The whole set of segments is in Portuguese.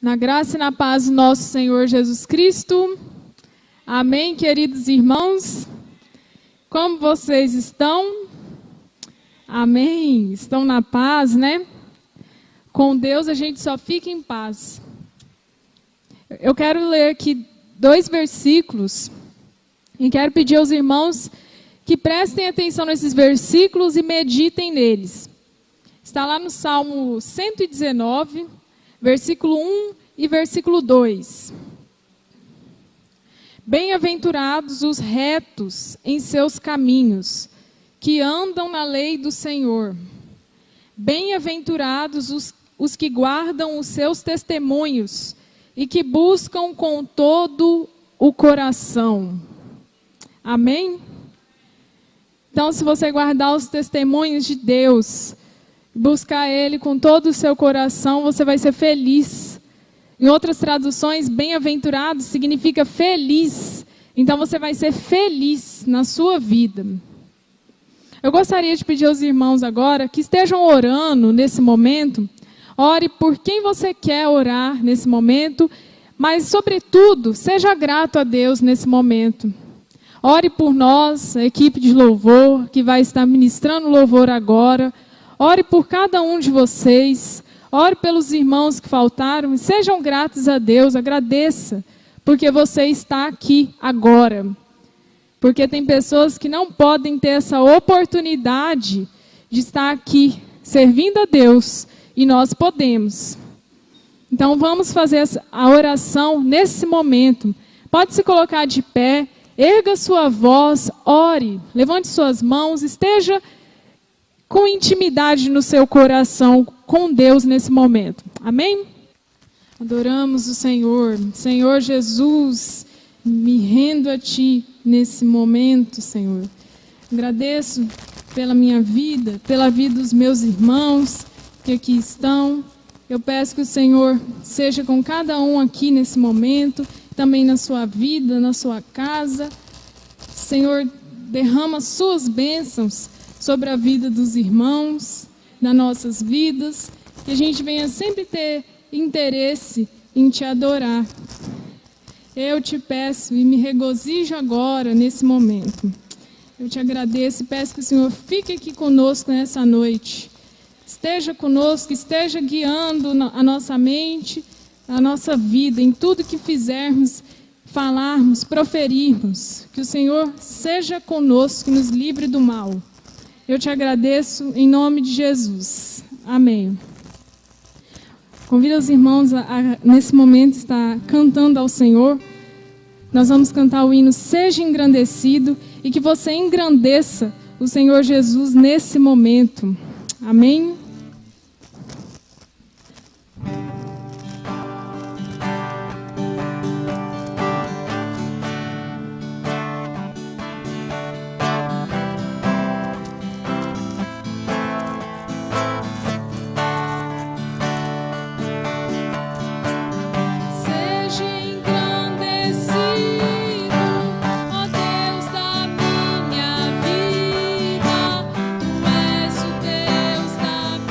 Na graça e na paz do nosso Senhor Jesus Cristo. Amém, queridos irmãos. Como vocês estão? Amém. Estão na paz, né? Com Deus a gente só fica em paz. Eu quero ler aqui 2 versículos e quero pedir aos irmãos que prestem atenção nesses versículos e meditem neles. Está lá no Salmo 119, versículo 1 e versículo 2. Bem-aventurados os retos em seus caminhos, que andam na lei do Senhor. Bem-aventurados os que guardam os seus testemunhos e que buscam com todo o coração. Amém? Então, se você guardar os testemunhos de Deus, buscar Ele com todo o seu coração, você vai ser feliz. Em outras traduções, bem-aventurado significa feliz. Então, você vai ser feliz na sua vida. Eu gostaria de pedir aos irmãos agora que estejam orando nesse momento. Ore por quem você quer orar nesse momento, mas, sobretudo, seja grato a Deus nesse momento. Ore por nós, a equipe de louvor, que vai estar ministrando louvor agora. Ore por cada um de vocês. Ore pelos irmãos que faltaram e sejam gratos a Deus. Agradeça, porque você está aqui agora. Porque tem pessoas que não podem ter essa oportunidade de estar aqui servindo a Deus e nós podemos. Então vamos fazer a oração nesse momento. Pode se colocar de pé, erga sua voz, ore, levante suas mãos, esteja com intimidade no seu coração com Deus nesse momento. Amém? Adoramos o Senhor. Senhor Jesus, me rendo a Ti nesse momento, Senhor. Agradeço pela minha vida, pela vida dos meus irmãos que aqui estão. Eu peço que o Senhor seja com cada um aqui nesse momento, também na sua vida, na sua casa. Senhor, derrama suas bênçãos sobre a vida dos irmãos, nas nossas vidas, que a gente venha sempre ter interesse em Te adorar. Eu te peço e me regozijo agora, nesse momento. Eu te agradeço e peço que o Senhor fique aqui conosco nessa noite. Esteja conosco, esteja guiando a nossa mente, a nossa vida, em tudo que fizermos, falarmos, proferirmos. Que o Senhor seja conosco e nos livre do mal. Eu te agradeço em nome de Jesus. Amém. Convido os irmãos nesse momento, estar cantando ao Senhor. Nós vamos cantar o hino Seja Engrandecido e que você engrandeça o Senhor Jesus nesse momento. Amém? Deus da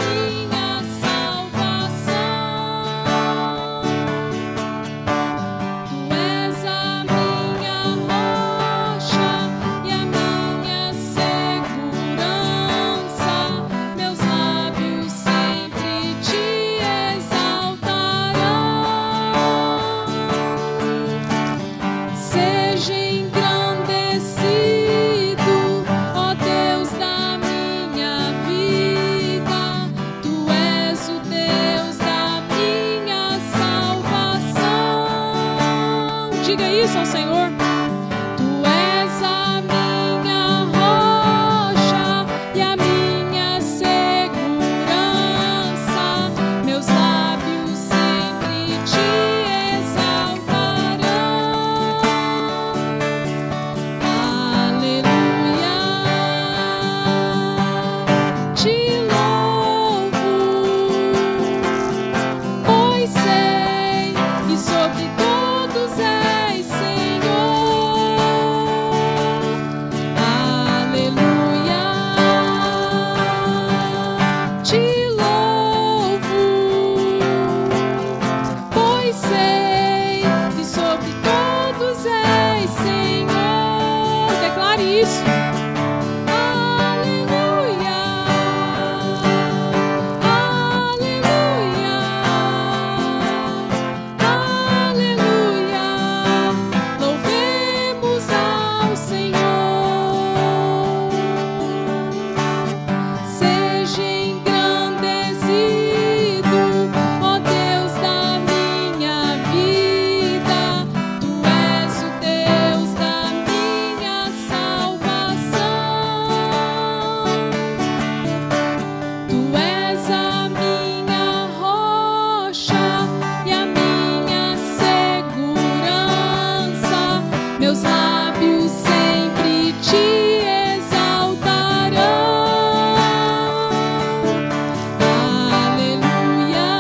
sei que sobre todos és Senhor. Declare isso. Aleluia, aleluia, aleluia. Louvemos ao Senhor. Seja engrandecido, ó Deus da minha vida. Tu és o Deus da minha salvação. Tu és a minha rocha e a minha segurança. Meus lábios sempre te exaltarão. Aleluia,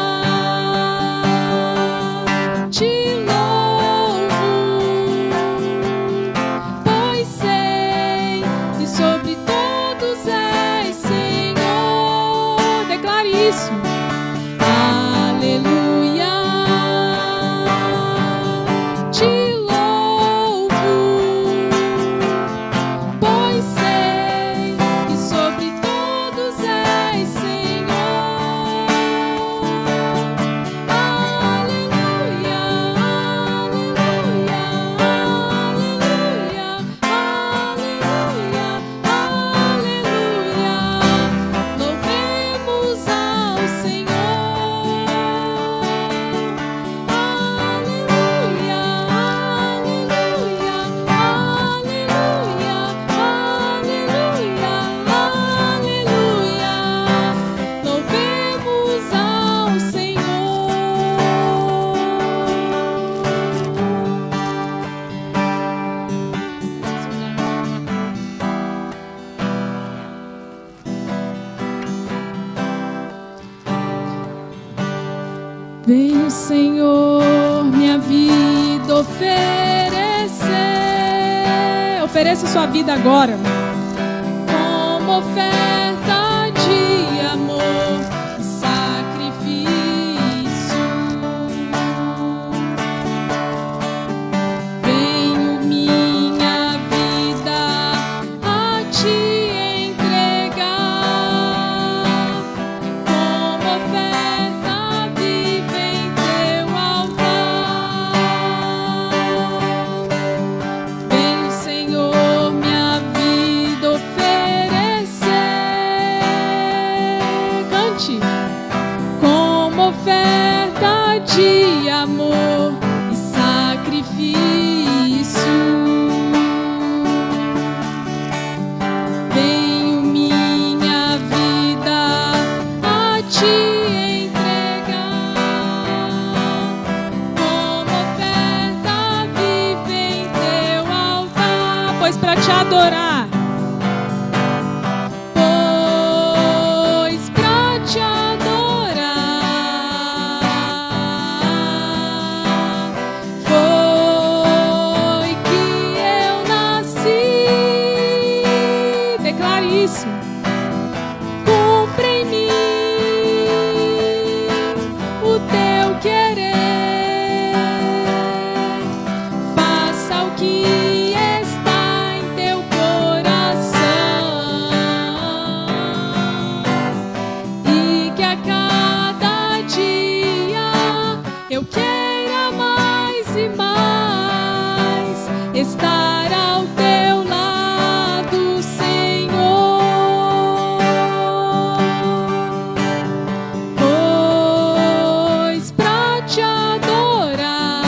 te louvo, pois sei que sobre todos és Senhor. Declare isso. Aleluia, te louvo, pois sei que sobre todos és Senhor. Aleluia, aleluia, aleluia, aleluia, aleluia. Louvemos ao Senhor. Aleluia, aleluia, aleluia, aleluia, aleluia. Louvemos ao Senhor. Vem o Senhor minha vida oferecer. Ofereça sua vida agora como oferta de amor e sacrifício. Venho minha vida a te entregar como oferta viva em teu altar. Venho, Senhor, minha vida oferecer. Cante. Como oferta de amor e sacrifício. Venho minha vida a te entregar como oferta viva em teu altar. Pois para te adorar, pois pra te adorar foi que eu nasci. Declare isso. Cumpre em mim o teu querer. Faça o que está em teu coração. E que a cada dia eu queira mais e mais estar ao teu lado, Senhor. Pois pra te adorar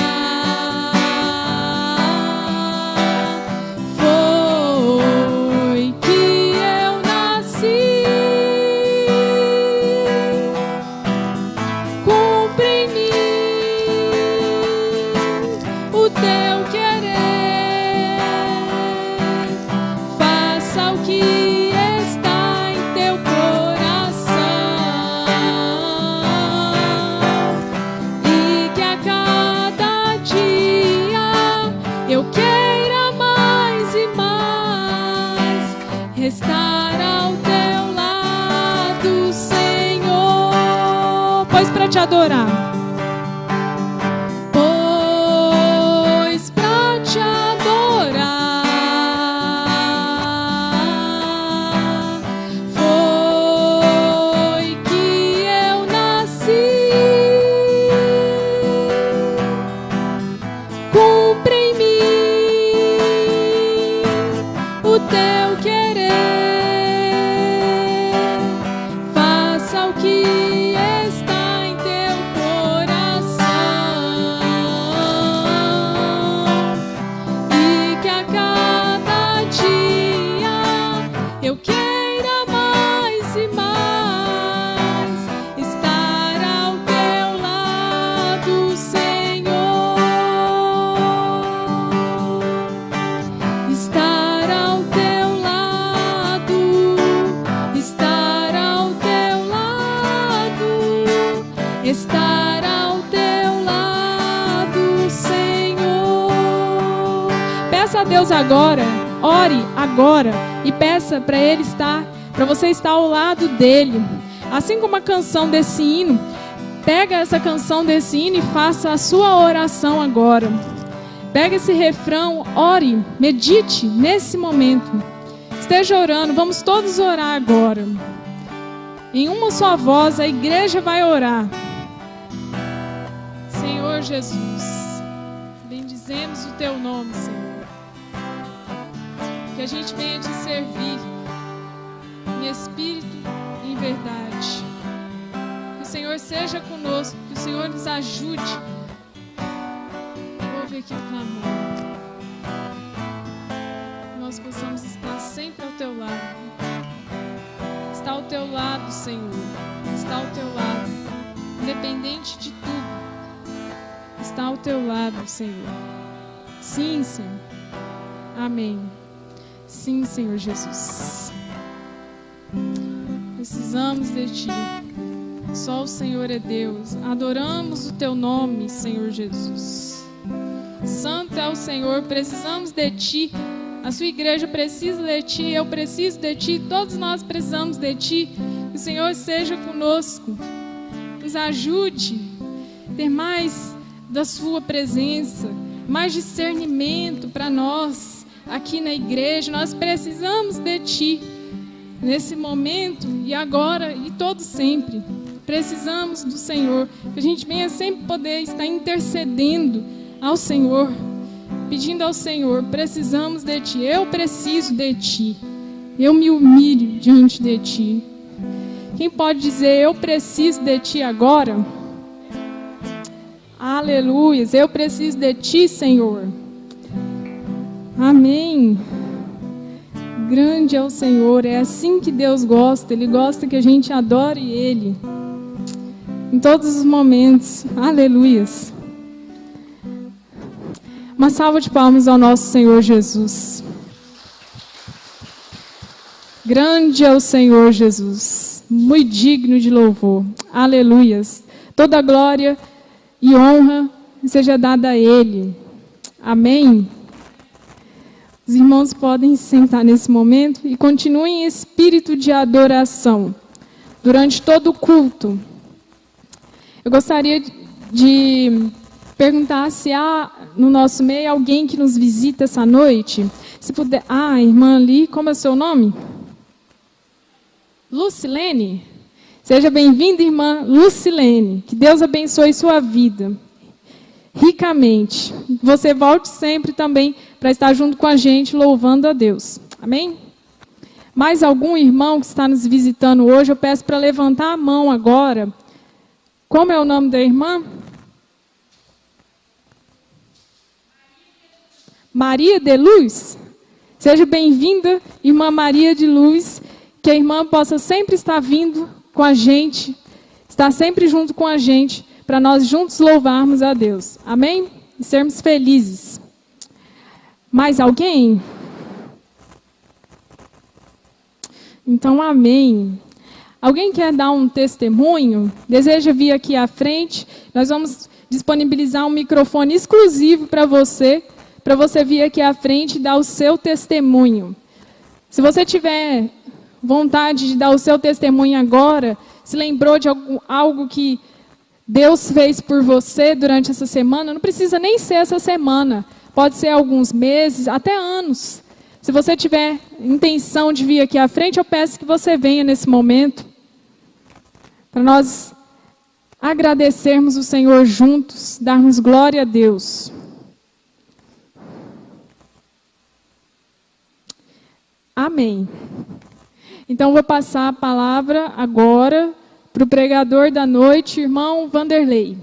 foi que eu nasci. Cumpre em mim o teu querer. peça a Deus agora, ore agora e peça para Ele estar, para você estar ao lado dele. Assim como a canção desse hino, pega essa canção desse hino e faça a sua oração agora. Pega esse refrão, ore, medite nesse momento. Esteja orando, vamos todos orar agora. Em uma só voz, a igreja vai orar. Senhor Jesus, bendizemos o Teu nome, Senhor. Que a gente venha te servir em espírito e em verdade. Que o Senhor seja conosco, que o Senhor nos ajude. Ouve aqui o clamor. Que nós possamos estar sempre ao Teu lado. Está ao Teu lado, Senhor. Está ao Teu lado. Independente de tudo. Está ao Teu lado, Senhor. Sim, Senhor. Amém. Sim, Senhor Jesus. Precisamos de Ti. Só o Senhor é Deus. Adoramos o Teu nome, Senhor Jesus. Santo é o Senhor. Precisamos de Ti. A sua igreja precisa de Ti. Eu preciso de Ti. Todos nós precisamos de Ti. Que o Senhor seja conosco. Nos ajude a ter mais da Sua presença. Mais discernimento para nós aqui na igreja. Nós precisamos de Ti. Nesse momento e agora e todo sempre. Precisamos do Senhor. Que a gente venha sempre poder estar intercedendo ao Senhor. Pedindo ao Senhor, precisamos de Ti. Eu preciso de Ti. Eu me humilho diante de Ti. Quem pode dizer, eu preciso de Ti agora? Aleluia. Eu preciso de Ti, Senhor. Amém. Grande é o Senhor. É assim que Deus gosta. Ele gosta que a gente adore Ele. Em todos os momentos. Aleluias. Uma salva de palmas ao nosso Senhor Jesus. Grande é o Senhor Jesus. Muito digno de louvor. Aleluias. Toda glória e honra seja dada a Ele. Amém. Os irmãos podem se sentar nesse momento e continuem em espírito de adoração durante todo o culto. Eu gostaria de perguntar se há no nosso meio alguém que nos visita essa noite. Se puder. Irmã ali, como é o seu nome? Lucilene. Seja bem-vinda, irmã Lucilene. Que Deus abençoe sua vida ricamente. Você volte sempre também para estar junto com a gente, louvando a Deus. Amém? Mais algum irmão que está nos visitando hoje, eu peço para levantar a mão agora. Como é o nome da irmã? Maria de Luz. Seja bem-vinda, irmã Maria de Luz. Que a irmã possa sempre estar vindo com a gente, estar sempre junto com a gente, para nós juntos louvarmos a Deus. Amém? E sermos felizes. Mais alguém? Então, amém. Alguém quer dar um testemunho? Deseja vir aqui à frente? Nós vamos disponibilizar um microfone exclusivo para você vir aqui à frente e dar o seu testemunho. Se você tiver vontade de dar o seu testemunho agora, se lembrou de algo que Deus fez por você durante essa semana, não precisa nem ser essa semana, pode ser alguns meses, até anos. Se você tiver intenção de vir aqui à frente, eu peço que você venha nesse momento, para nós agradecermos o Senhor juntos, darmos glória a Deus. Amém. Então, vou passar a palavra agora para o pregador da noite, irmão Vanderlei.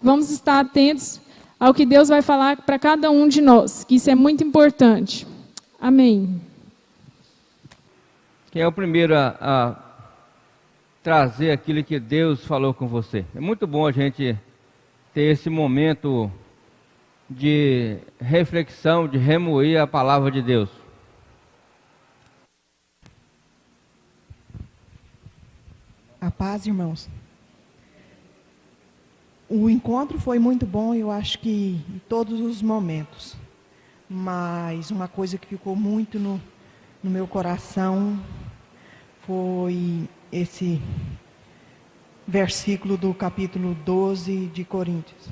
Vamos estar atentos ao que Deus vai falar para cada um de nós, que isso é muito importante. Amém. Quem é o primeiro a trazer aquilo que Deus falou com você? É muito bom a gente ter esse momento de reflexão, de remoer a palavra de Deus. A paz, irmãos. O encontro foi muito bom, eu acho que em todos os momentos. mas uma coisa que ficou muito no meu coração foi esse versículo do capítulo 12 de Coríntios,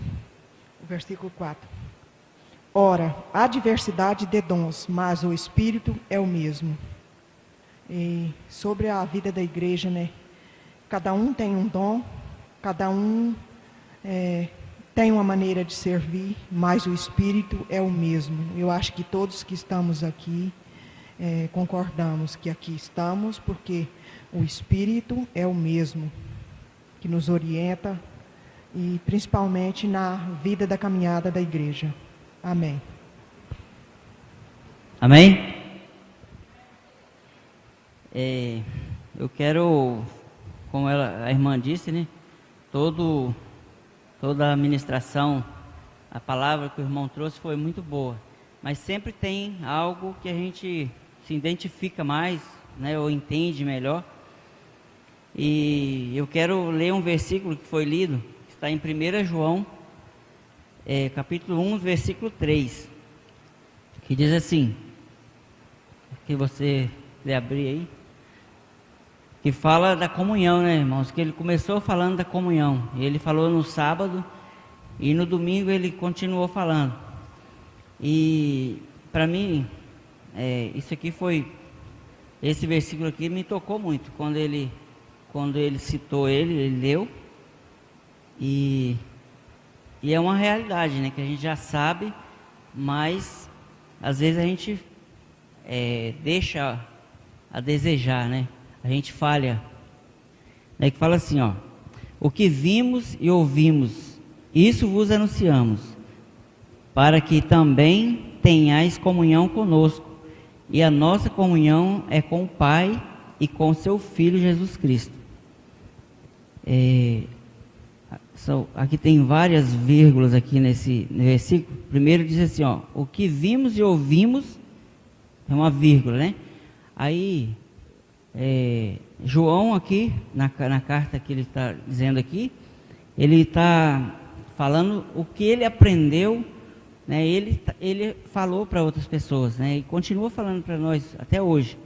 o versículo 4. Ora, há diversidade de dons, mas o Espírito é o mesmo. E sobre a vida da igreja, né? Cada um tem um dom, cada um tem uma maneira de servir, mas o Espírito é o mesmo. Eu acho que todos que estamos aqui concordamos que aqui estamos porque o Espírito é o mesmo, que nos orienta e principalmente na vida da caminhada da igreja. Amém. Amém? Eu quero, como a irmã disse, né? Toda a ministração, a palavra que o irmão trouxe foi muito boa. Mas sempre tem algo que a gente se identifica mais, né? Ou entende melhor. E eu quero ler um versículo que foi lido, que está em 1 João, capítulo 1, versículo 3, que diz assim, que você lê abrir aí, que fala da comunhão, né, irmãos? Que ele começou falando da comunhão, e ele falou no sábado, e no domingo ele continuou falando. E para mim, esse versículo aqui me tocou muito, quando ele citou ele leu, e é uma realidade, né, que a gente já sabe, mas às vezes a gente deixa a desejar, né? A gente falha. Que fala assim, ó: o que vimos e ouvimos, isso vos anunciamos, para que também tenhais comunhão conosco, e a nossa comunhão é com o Pai e com seu Filho Jesus Cristo. Aqui tem várias vírgulas aqui nesse versículo. Primeiro diz assim, ó: o que vimos e ouvimos, é uma vírgula, né? Aí João aqui, na carta que ele está dizendo aqui, ele está falando o que ele aprendeu, né? Ele falou para outras pessoas, né? E continua falando para nós até hoje.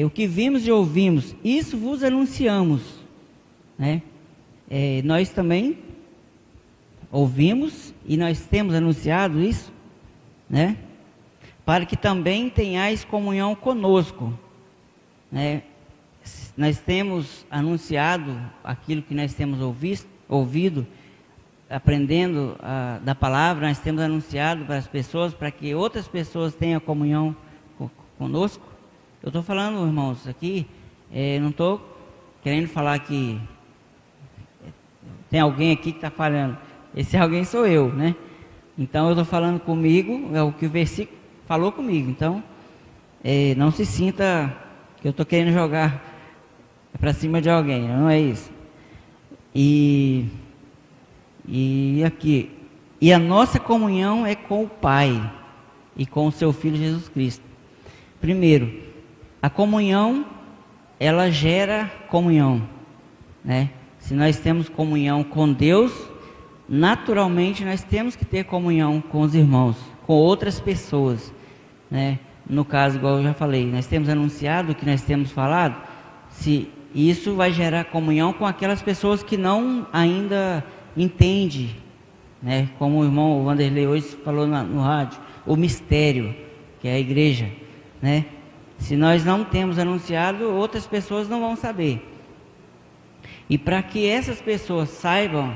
O que vimos e ouvimos, isso vos anunciamos, né? Nós também ouvimos e nós temos anunciado isso, né? Para que também tenhais comunhão conosco, né? Nós temos anunciado aquilo que nós temos ouvido, aprendendo da palavra. Nós temos anunciado para as pessoas, para que outras pessoas tenham comunhão conosco. Eu estou falando, irmãos, aqui, não estou querendo falar que tem alguém aqui que está falando. Esse alguém sou eu, né? Então eu estou falando comigo, é o que o versículo falou comigo. Então, não se sinta que eu estou querendo jogar para cima de alguém, não é isso. E aqui, e a nossa comunhão é com o Pai e com o seu Filho Jesus Cristo. Primeiro, a comunhão, ela gera comunhão, né? Se nós temos comunhão com Deus, naturalmente nós temos que ter comunhão com os irmãos, com outras pessoas, né? No caso, igual eu já falei, nós temos anunciado o que nós temos falado, se isso vai gerar comunhão com aquelas pessoas que não ainda entendem, né? Como o irmão Vanderlei hoje falou no rádio, o mistério, que é a igreja, né? Se nós não temos anunciado, outras pessoas não vão saber. E para que essas pessoas saibam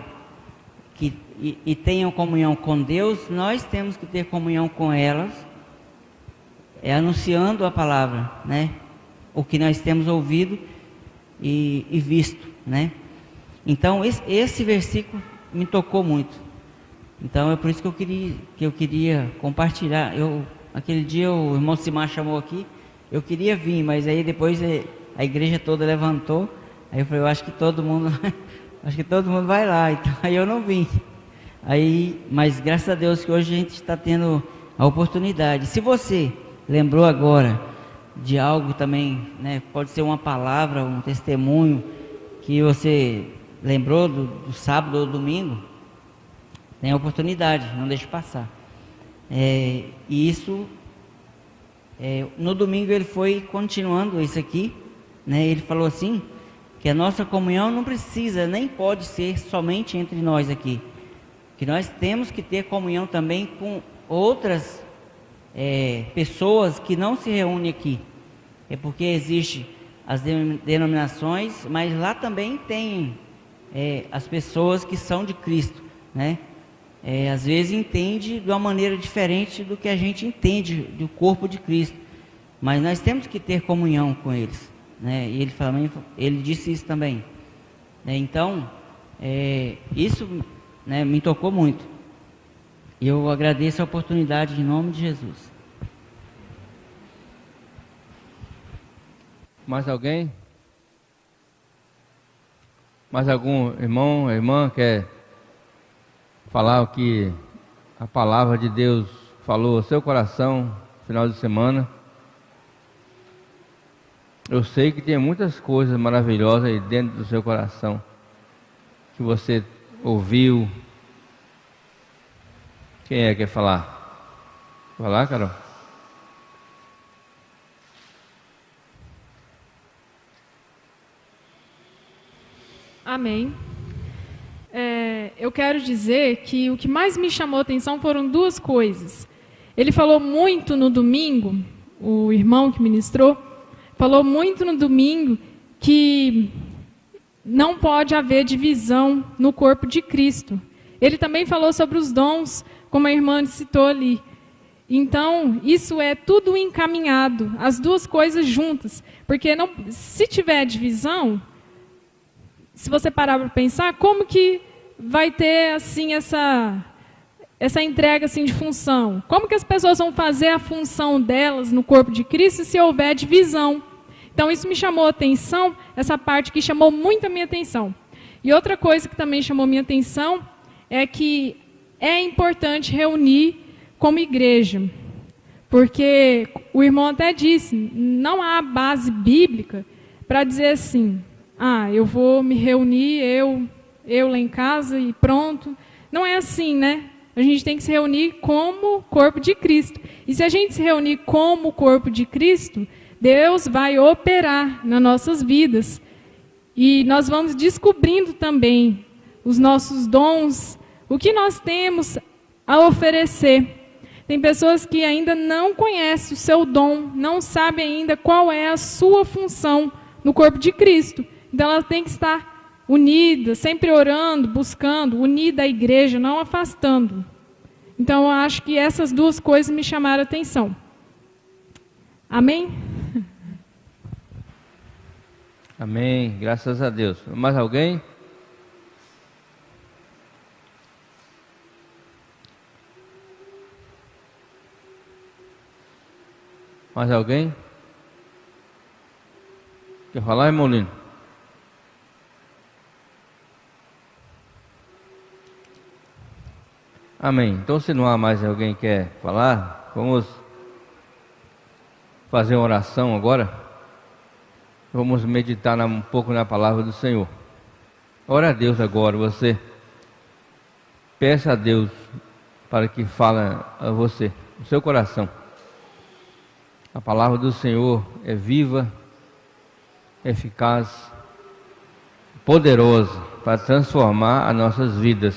e tenham comunhão com Deus, nós temos que ter comunhão com elas, anunciando a palavra, né? O que nós temos ouvido e visto, né? Então esse versículo me tocou muito. Então é por isso que eu queria compartilhar. Aquele dia o irmão Simar chamou aqui, eu queria vir, mas aí depois a igreja toda levantou. Aí eu falei, eu acho que todo mundo vai lá, então aí eu não vim. Mas graças a Deus que hoje a gente está tendo a oportunidade. Se você lembrou agora de algo também, né, pode ser uma palavra, um testemunho que você lembrou do sábado ou domingo, tem a oportunidade, não deixe passar. E isso, no domingo ele foi continuando isso aqui, né? Ele falou assim, que a nossa comunhão não precisa, nem pode ser somente entre nós aqui, que nós temos que ter comunhão também com outras pessoas que não se reúnem aqui. É porque existe as denominações, mas lá também tem as pessoas que são de Cristo, né? Às vezes entende de uma maneira diferente do que a gente entende do corpo de Cristo, mas nós temos que ter comunhão com eles, né? E ele disse isso também, né? Então, isso, né, me tocou muito. E eu agradeço a oportunidade em nome de Jesus. Mais alguém? Mais algum irmão, irmã quer falar o que a palavra de Deus falou ao seu coração no final de semana? Eu sei que tem muitas coisas maravilhosas aí dentro do seu coração que você ouviu. Quem quer falar? Vai lá, Carol. Amém. Eu quero dizer que o que mais me chamou a atenção foram duas coisas. Ele falou muito no domingo, o irmão que ministrou, falou muito no domingo que não pode haver divisão no corpo de Cristo. Ele também falou sobre os dons, como a irmã citou ali. Então, isso é tudo encaminhado, as duas coisas juntas. Porque se tiver divisão, se você parar para pensar, como que vai ter assim essa entrega assim de função? Como que as pessoas vão fazer a função delas no corpo de Cristo se houver divisão? Então isso me chamou a atenção, essa parte que chamou muito a minha atenção. E outra coisa que também chamou a minha atenção é que é importante reunir como igreja. Porque o irmão até disse, não há base bíblica para dizer assim, eu vou me reunir, eu lá em casa e pronto. Não é assim, né? A gente tem que se reunir como corpo de Cristo. E se a gente se reunir como corpo de Cristo, Deus vai operar nas nossas vidas. E nós vamos descobrindo também os nossos dons, o que nós temos a oferecer. Tem pessoas que ainda não conhecem o seu dom, não sabem ainda qual é a sua função no corpo de Cristo. Então ela tem que estar unida, sempre orando, buscando, unida à igreja, não afastando. Então eu acho que essas duas coisas me chamaram a atenção. Amém? Amém, graças a Deus. Mais alguém? Mais alguém? Quer falar, irmão Lino? Amém. Então, se não há mais alguém que quer falar, vamos fazer uma oração agora. Vamos meditar um pouco na palavra do Senhor. Ora a Deus agora, você. Peça a Deus para que fale a você, no seu coração. A palavra do Senhor é viva, eficaz, poderosa para transformar as nossas vidas.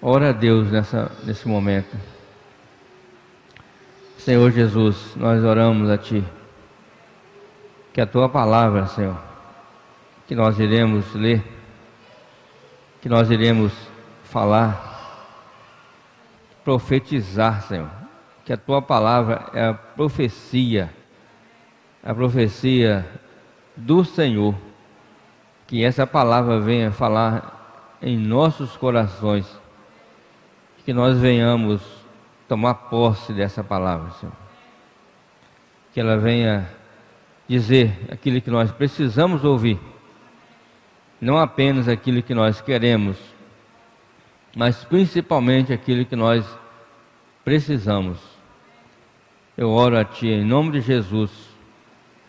Ora a Deus nesse momento. Senhor Jesus, nós oramos a Ti. Que a Tua palavra, Senhor, que nós iremos ler, que nós iremos falar, profetizar, Senhor. Que a Tua palavra é a profecia do Senhor. Que essa palavra venha falar em nossos corações. Que nós venhamos tomar posse dessa palavra, Senhor. Que ela venha dizer aquilo que nós precisamos ouvir. Não apenas aquilo que nós queremos, mas principalmente aquilo que nós precisamos. Eu oro a Ti em nome de Jesus.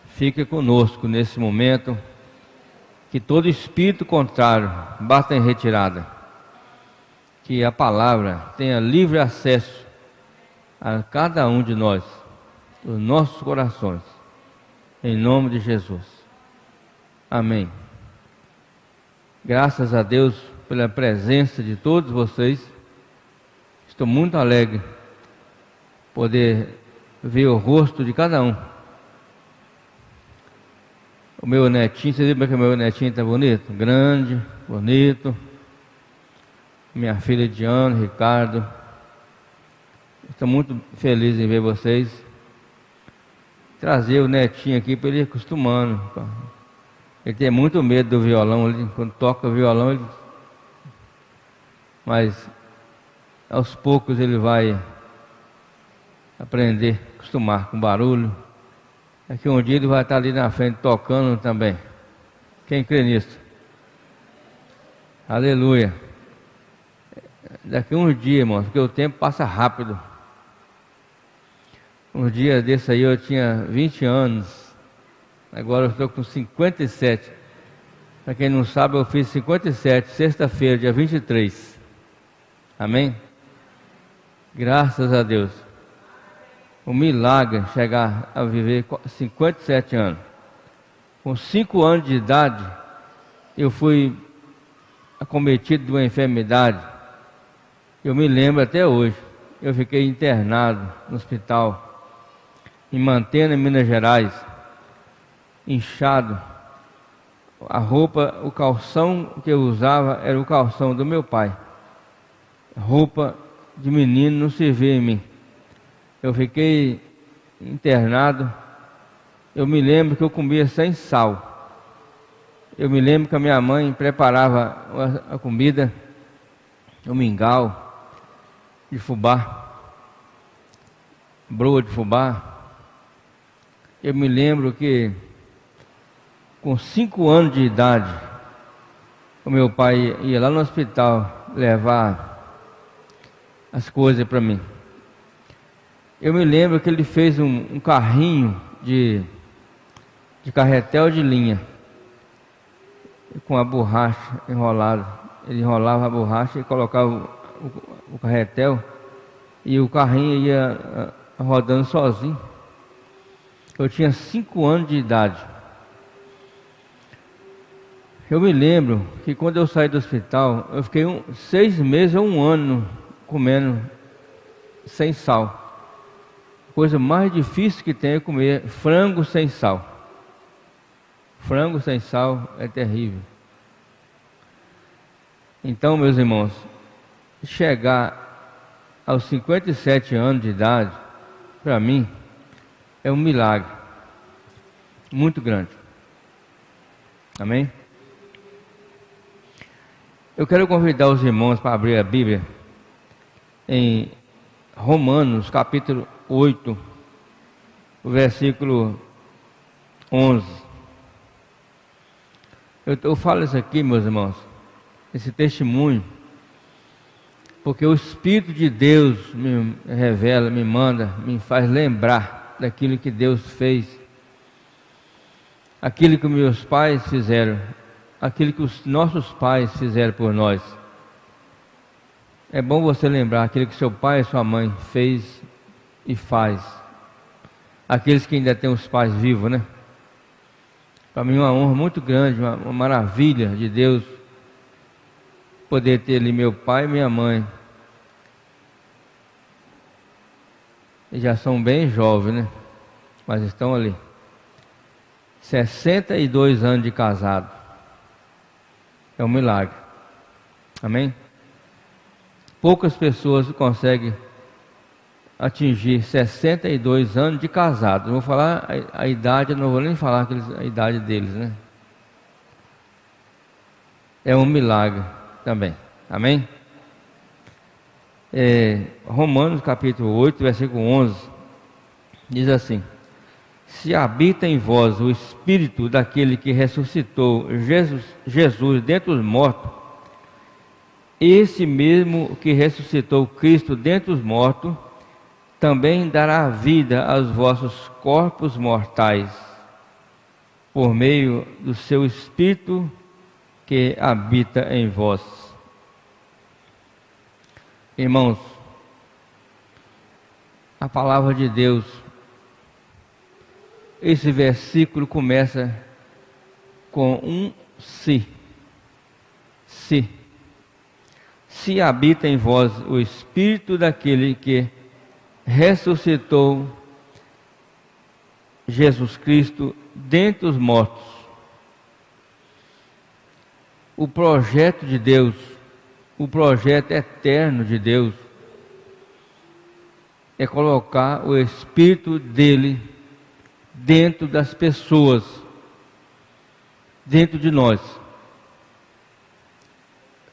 Fique conosco nesse momento. Que todo espírito contrário bata em retirada. que a palavra tenha livre acesso a cada um de nós, os nossos corações, em nome de Jesus. Amém. Graças a Deus pela presença de todos vocês. Estou muito alegre poder ver o rosto de cada um. O meu netinho, vocês viram que o meu netinho está bonito? Grande, bonito. Minha filha Diana, Ricardo. Estou muito feliz em ver vocês. Trazer o netinho aqui para ele ir acostumando. Ele tem muito medo do violão, ele, quando toca o violão, mas aos poucos ele vai aprender, acostumar com barulho. Daqui um dia ele vai estar ali na frente tocando também. Quem crê nisso? Aleluia. Daqui um dia, irmãos, porque o tempo passa rápido. Um dia desse aí eu tinha 20 anos. Agora eu estou com 57. Para quem não sabe, eu fiz 57, sexta-feira, dia 23. Amém? Graças a Deus. Um milagre chegar a viver 57 anos. Com 5 anos de idade, eu fui acometido de uma enfermidade. Eu me lembro até hoje. Eu fiquei internado no hospital, em Mantena, Minas Gerais. Inchado, a roupa, o calção que eu usava era o calção do meu pai. Roupa de menino não servia em mim. Eu fiquei internado. Eu me lembro que eu comia sem sal. Eu me lembro que a minha mãe preparava a comida, o mingau de fubá, broa de fubá. Eu me lembro que com 5 anos de idade, o meu pai ia lá no hospital levar as coisas para mim. Eu me lembro que ele fez um carrinho de carretel de linha, com a borracha enrolada. Ele enrolava a borracha e colocava o carretel, e o carrinho ia rodando sozinho. Eu tinha 5 anos de idade. Eu me lembro que quando eu saí do hospital, eu fiquei 6 meses ou 1 ano comendo sem sal. A coisa mais difícil que tem é comer frango sem sal. Frango sem sal é terrível. Então, meus irmãos, chegar aos 57 anos de idade, para mim, é um milagre muito grande. Amém? Eu quero convidar os irmãos para abrir a Bíblia em Romanos, capítulo 8, o versículo 11. Eu falo isso aqui, meus irmãos, esse testemunho, porque o Espírito de Deus me revela, me manda, me faz lembrar daquilo que Deus fez, aquilo que meus pais fizeram, aquilo que os nossos pais fizeram por nós. É bom você lembrar aquilo que seu pai e sua mãe fez e faz. Aqueles que ainda têm os pais vivos, né? Para mim é uma honra muito grande, uma maravilha de Deus poder ter ali meu pai e minha mãe. Eles já são bem jovens, né? Mas estão ali. 62 anos de casado. É um milagre. Amém? Poucas pessoas conseguem atingir 62 anos de casado. Eu vou falar a idade, eu não vou nem falar a idade deles, né? É um milagre também. Amém? Romanos capítulo 8, versículo 11, diz assim: se habita em vós o Espírito daquele que ressuscitou Jesus dentre os mortos, esse mesmo que ressuscitou Cristo dentre os mortos, também dará vida aos vossos corpos mortais, por meio do seu Espírito que habita em vós. Irmãos, a palavra de Deus, esse versículo começa com um se. Se habita em vós o Espírito daquele que ressuscitou Jesus Cristo dentre os mortos. O projeto de Deus, o projeto eterno de Deus, é colocar o Espírito dele dentro das pessoas, dentro de nós.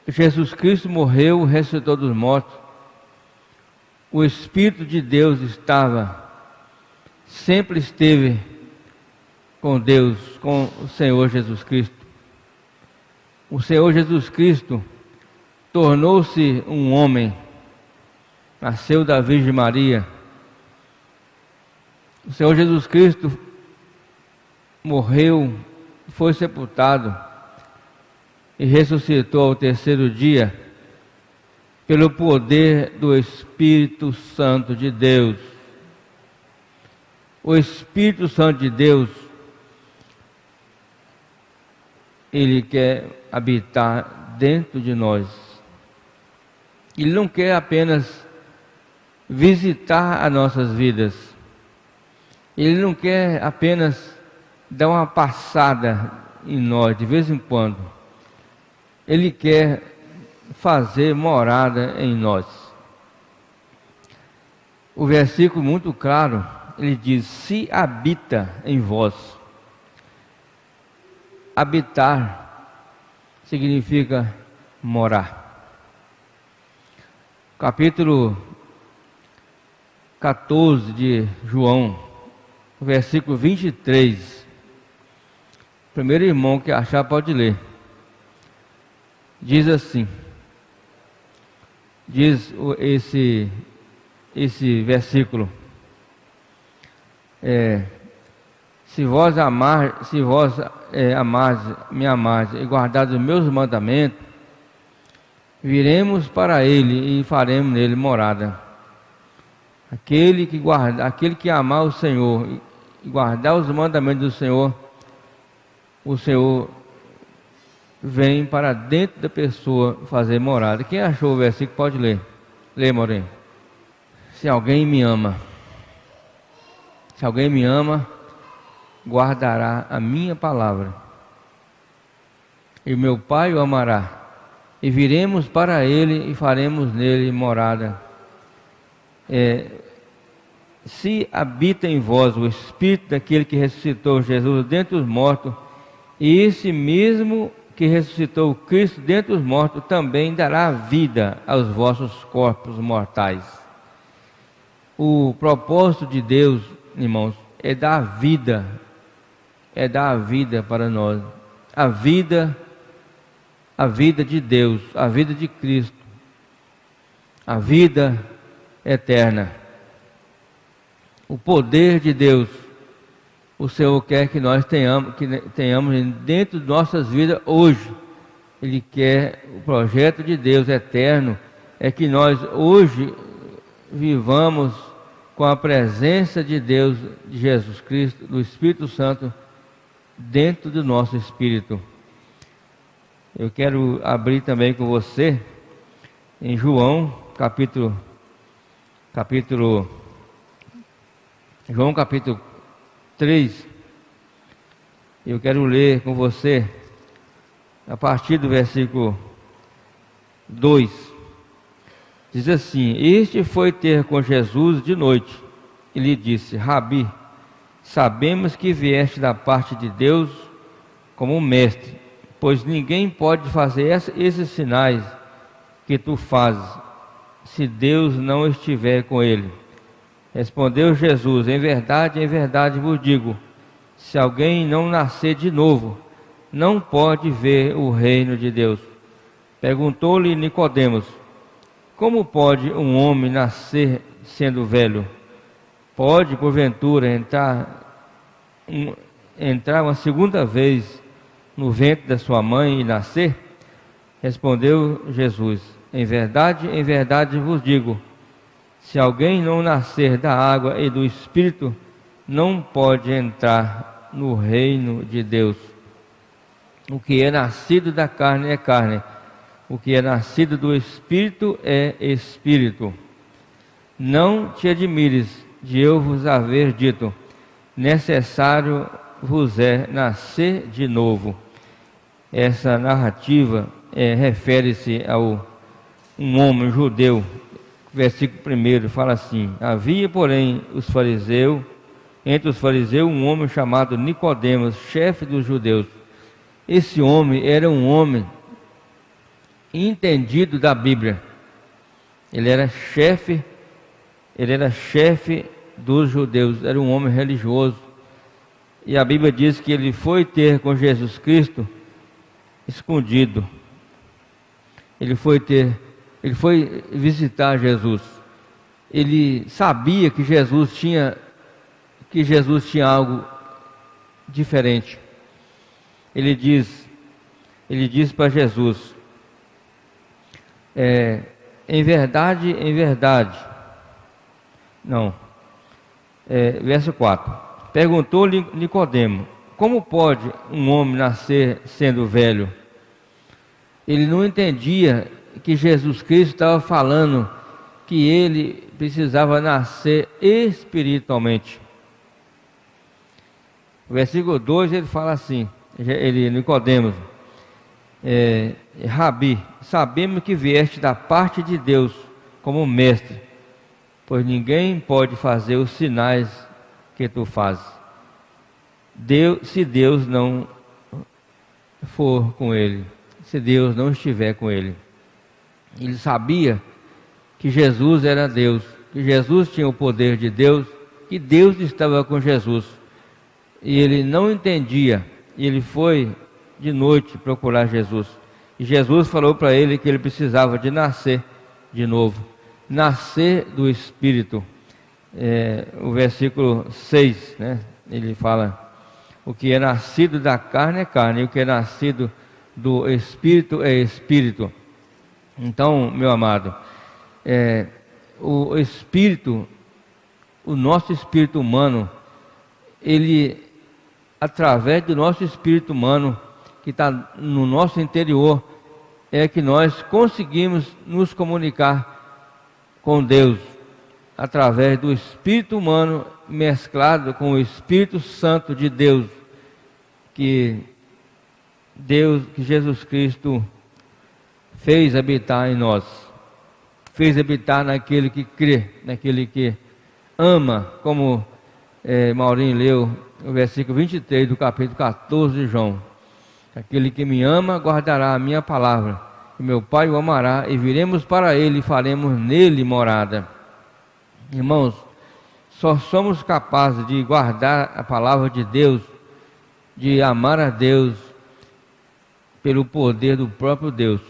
Jesus Cristo morreu, ressuscitou dos mortos. O Espírito de Deus sempre esteve com Deus, com o Senhor Jesus Cristo. O Senhor Jesus Cristo tornou-se um homem, nasceu da Virgem Maria. O Senhor Jesus Cristo morreu, foi sepultado e ressuscitou ao terceiro dia pelo poder do Espírito Santo de Deus. O Espírito Santo de Deus, ele quer habitar dentro de nós. Ele não quer apenas visitar as nossas vidas. Ele não quer apenas dar uma passada em nós de vez em quando. Ele quer fazer morada em nós. O versículo muito claro, ele diz: se habita em vós. Habitar significa morar. Capítulo 14 de João, versículo 23. O primeiro irmão que achar pode ler. Diz assim, diz esse versículo: se vós me amardes e guardares os meus mandamentos, viremos para ele e faremos nele morada. Aquele que amar o Senhor e guardar os mandamentos do Senhor, o Senhor vem para dentro da pessoa fazer morada. Quem achou o versículo pode ler. Lê, Moreno. Se alguém me ama, guardará a minha palavra, e meu Pai o amará, e viremos para ele e faremos nele morada. Se habita em vós o Espírito daquele que ressuscitou Jesus dentre os mortos, e esse mesmo que ressuscitou Cristo dentre os mortos também dará vida aos vossos corpos mortais. O propósito de Deus, irmãos, é dar vida para nós, a vida de Deus, a vida de Cristo, a vida eterna, o poder de Deus. O Senhor quer que nós tenhamos dentro de nossas vidas hoje. Ele quer, o projeto de Deus eterno é que nós hoje vivamos com a presença de Deus, de Jesus Cristo, do Espírito Santo, dentro do nosso espírito. Eu quero abrir também com você em João capítulo 3, eu quero ler com você a partir do versículo 2. Diz assim: este foi ter com Jesus de noite e lhe disse: Rabi, sabemos que vieste da parte de Deus como mestre, pois ninguém pode fazer esses sinais que tu fazes, se Deus não estiver com ele. Respondeu Jesus: em verdade vos digo, se alguém não nascer de novo, não pode ver o reino de Deus. Perguntou-lhe Nicodemos: como pode um homem nascer sendo velho? Pode, porventura, entrar uma segunda vez no ventre da sua mãe e nascer? Respondeu Jesus: em verdade vos digo, se alguém não nascer da água e do Espírito, não pode entrar no reino de Deus. O que é nascido da carne é carne, o que é nascido do Espírito é Espírito. Não te admires de eu vos haver dito, necessário vos é nascer de novo. Essa narrativa refere-se a um homem judeu. Versículo 1 fala assim: havia, porém, entre os fariseus, um homem chamado Nicodemos, chefe dos judeus. Esse homem era um homem entendido da Bíblia. Ele era chefe dos judeus, era um homem religioso. E a Bíblia diz que ele foi ter com Jesus Cristo escondido. Ele foi visitar Jesus. Ele sabia que Jesus tinha algo diferente. Ele diz para Jesus, em verdade, verso 4, perguntou-lhe Nicodemo, como pode um homem nascer sendo velho? Ele não entendia que Jesus Cristo estava falando que ele precisava nascer espiritualmente. O versículo 2 ele fala assim, Nicodemos, Rabi, sabemos que vieste da parte de Deus como mestre, pois ninguém pode fazer os sinais que tu fazes, se Deus não for com ele, se Deus não estiver com ele. Ele sabia que Jesus era Deus, que Jesus tinha o poder de Deus, que Deus estava com Jesus. E ele não entendia, e ele foi de noite procurar Jesus. E Jesus falou para ele que ele precisava de nascer de novo, nascer do Espírito. O versículo 6, né? Ele fala, o que é nascido da carne é carne, e o que é nascido do Espírito é Espírito. Então, meu amado, o Espírito, o nosso espírito humano, ele, através do nosso espírito humano, que está no nosso interior, é que nós conseguimos nos comunicar com Deus, através do espírito humano mesclado com o Espírito Santo de Deus, que Jesus Cristo fez habitar em nós, fez habitar naquele que crê, naquele que ama, como Maurinho leu o versículo 23 do capítulo 14 de João. Aquele que me ama guardará a minha palavra, e meu Pai o amará, e viremos para ele e faremos nele morada. Irmãos, só somos capazes de guardar a palavra de Deus, de amar a Deus, pelo poder do próprio Deus.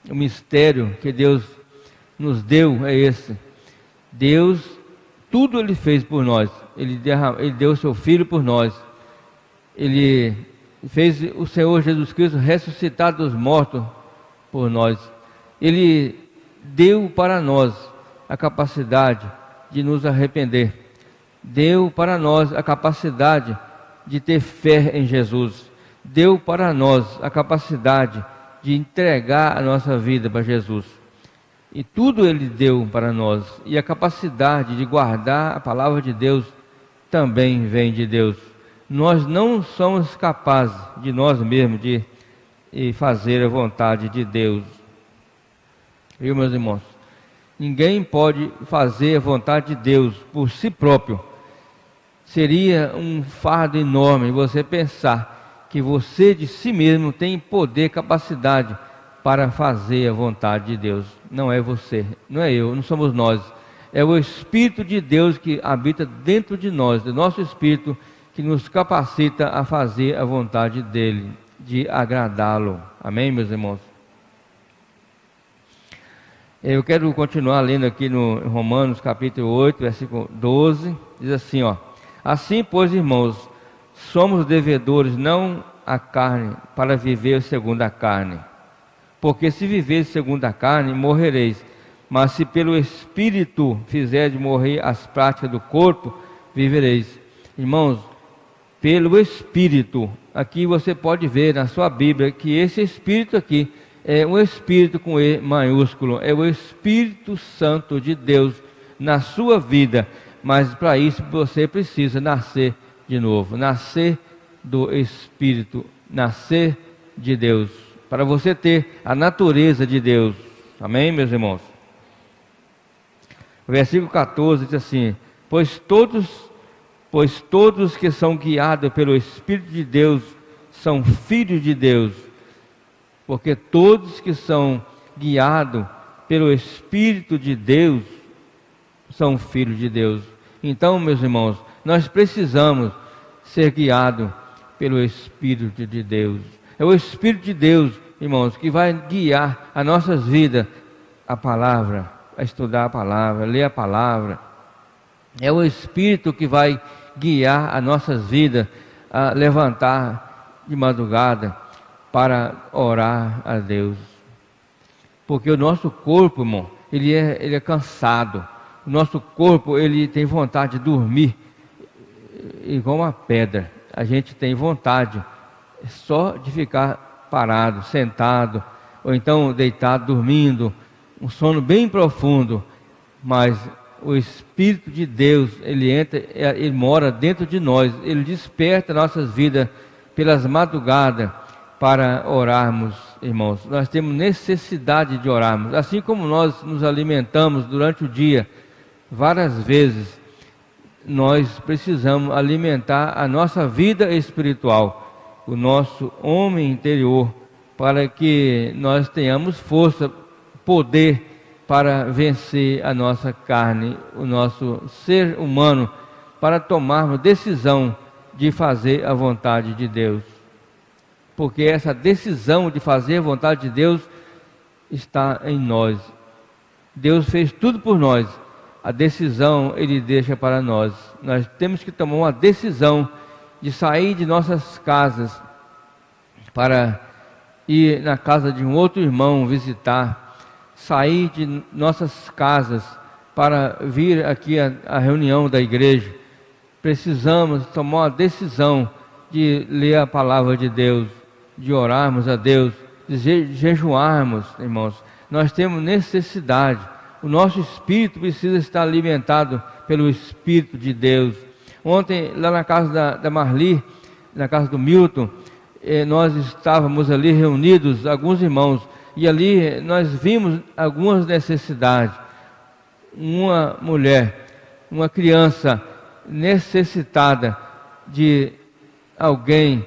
O mistério que Deus nos deu é esse. Deus, tudo Ele fez por nós. Ele deu o seu Filho por nós. Ele fez o Senhor Jesus Cristo ressuscitar dos mortos por nós. Ele deu para nós a capacidade de nos arrepender. Deu para nós a capacidade de ter fé em Jesus. Deu para nós a capacidade de entregar a nossa vida para Jesus. E tudo Ele deu para nós. E a capacidade de guardar a palavra de Deus também vem de Deus. Nós não somos capazes de nós mesmos de fazer a vontade de Deus. Viu, meus irmãos? Ninguém pode fazer a vontade de Deus por si próprio. Seria um fardo enorme você pensar que você de si mesmo tem poder, capacidade para fazer a vontade de Deus. Não é você, não é eu, não somos nós. É o Espírito de Deus que habita dentro de nós, do nosso Espírito, que nos capacita a fazer a vontade dEle, de agradá-lo. Amém, meus irmãos? Eu quero continuar lendo aqui no Romanos capítulo 8, versículo 12, diz assim, ó: assim, pois, irmãos, somos devedores não à carne, para viver segundo a carne. Porque se viveres segundo a carne, morrereis. Mas se pelo Espírito fizerdes morrer as práticas do corpo, vivereis. Irmãos, pelo Espírito, aqui você pode ver na sua Bíblia que esse Espírito aqui é um Espírito com E maiúsculo, é o Espírito Santo de Deus na sua vida. Mas para isso você precisa nascer de novo, nascer do Espírito, nascer de Deus, para você ter a natureza de Deus. Amém, meus irmãos? O versículo 14 diz assim: Pois todos que são guiados pelo Espírito de Deus são filhos de Deus. Porque todos que são guiados pelo Espírito de Deus são filhos de Deus. Então, meus irmãos, nós precisamos ser guiados pelo Espírito de Deus. É o Espírito de Deus, irmãos, que vai guiar as nossas vidas, a palavra, a estudar a palavra, ler a palavra. É o Espírito que vai guiar as nossas vidas a levantar de madrugada para orar a Deus. Porque o nosso corpo, irmão, ele é cansado. O nosso corpo, ele tem vontade de dormir igual uma pedra. A gente tem vontade só de ficar parado, sentado, ou então deitado, dormindo, um sono bem profundo. Mas o Espírito de Deus, ele entra, ele mora dentro de nós, ele desperta nossas vidas pelas madrugadas para orarmos, irmãos. Nós temos necessidade de orarmos, assim como nós nos alimentamos durante o dia, várias vezes, nós precisamos alimentar a nossa vida espiritual, o nosso homem interior, para que nós tenhamos força, poder para vencer a nossa carne, o nosso ser humano, para tomarmos decisão de fazer a vontade de Deus. Porque essa decisão de fazer a vontade de Deus está em nós. Deus fez tudo por nós. A decisão Ele deixa para nós. Nós temos que tomar uma decisão de sair de nossas casas para ir na casa de um outro irmão visitar, sair de nossas casas para vir aqui à reunião da igreja. Precisamos tomar uma decisão de ler a palavra de Deus, de orarmos a Deus, de jejuarmos, irmãos. Nós temos necessidade. O nosso espírito precisa estar alimentado pelo Espírito de Deus. Ontem, lá na casa da Marli, na casa do Milton, nós estávamos ali reunidos, alguns irmãos, e ali nós vimos algumas necessidades. Uma mulher, uma criança necessitada de alguém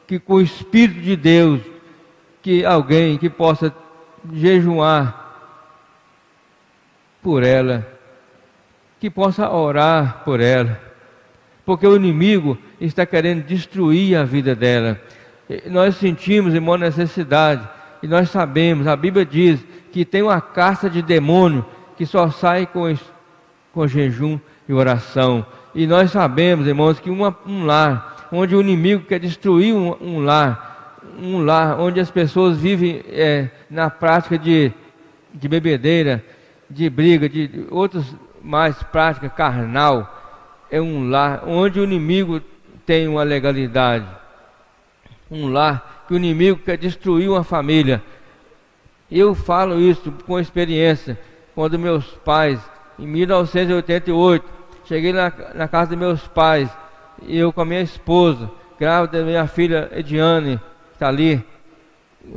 que com o Espírito de Deus, que alguém que possa jejuar por ela, que possa orar por ela, porque o inimigo está querendo destruir a vida dela. Nós sentimos, irmão, necessidade, e nós sabemos, a Bíblia diz que tem uma casta de demônio que só sai com jejum e oração. E nós sabemos, irmãos, que um lar onde o inimigo quer destruir um lar onde as pessoas vivem na prática de bebedeira, de briga, de outras mais práticas carnal, é um lar onde o inimigo tem uma legalidade, um lar que o inimigo quer destruir uma família. Eu falo isso com experiência. Quando meus pais, em 1988, cheguei na casa de meus pais, eu com a minha esposa, grávida da minha filha Ediane, que está ali,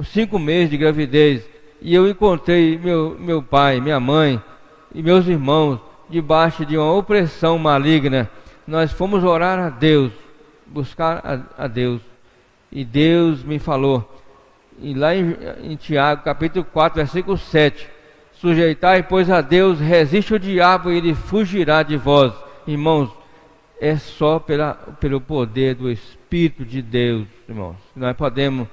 5 meses de gravidez, e eu encontrei meu pai, minha mãe e meus irmãos debaixo de uma opressão maligna. Nós fomos orar a Deus, buscar a Deus, e Deus me falou, e lá em Tiago, capítulo 4, versículo 7, sujeitai, pois, a Deus, resiste o diabo e ele fugirá de vós. Irmãos, é só pelo poder do Espírito de Deus, irmãos, nós podemos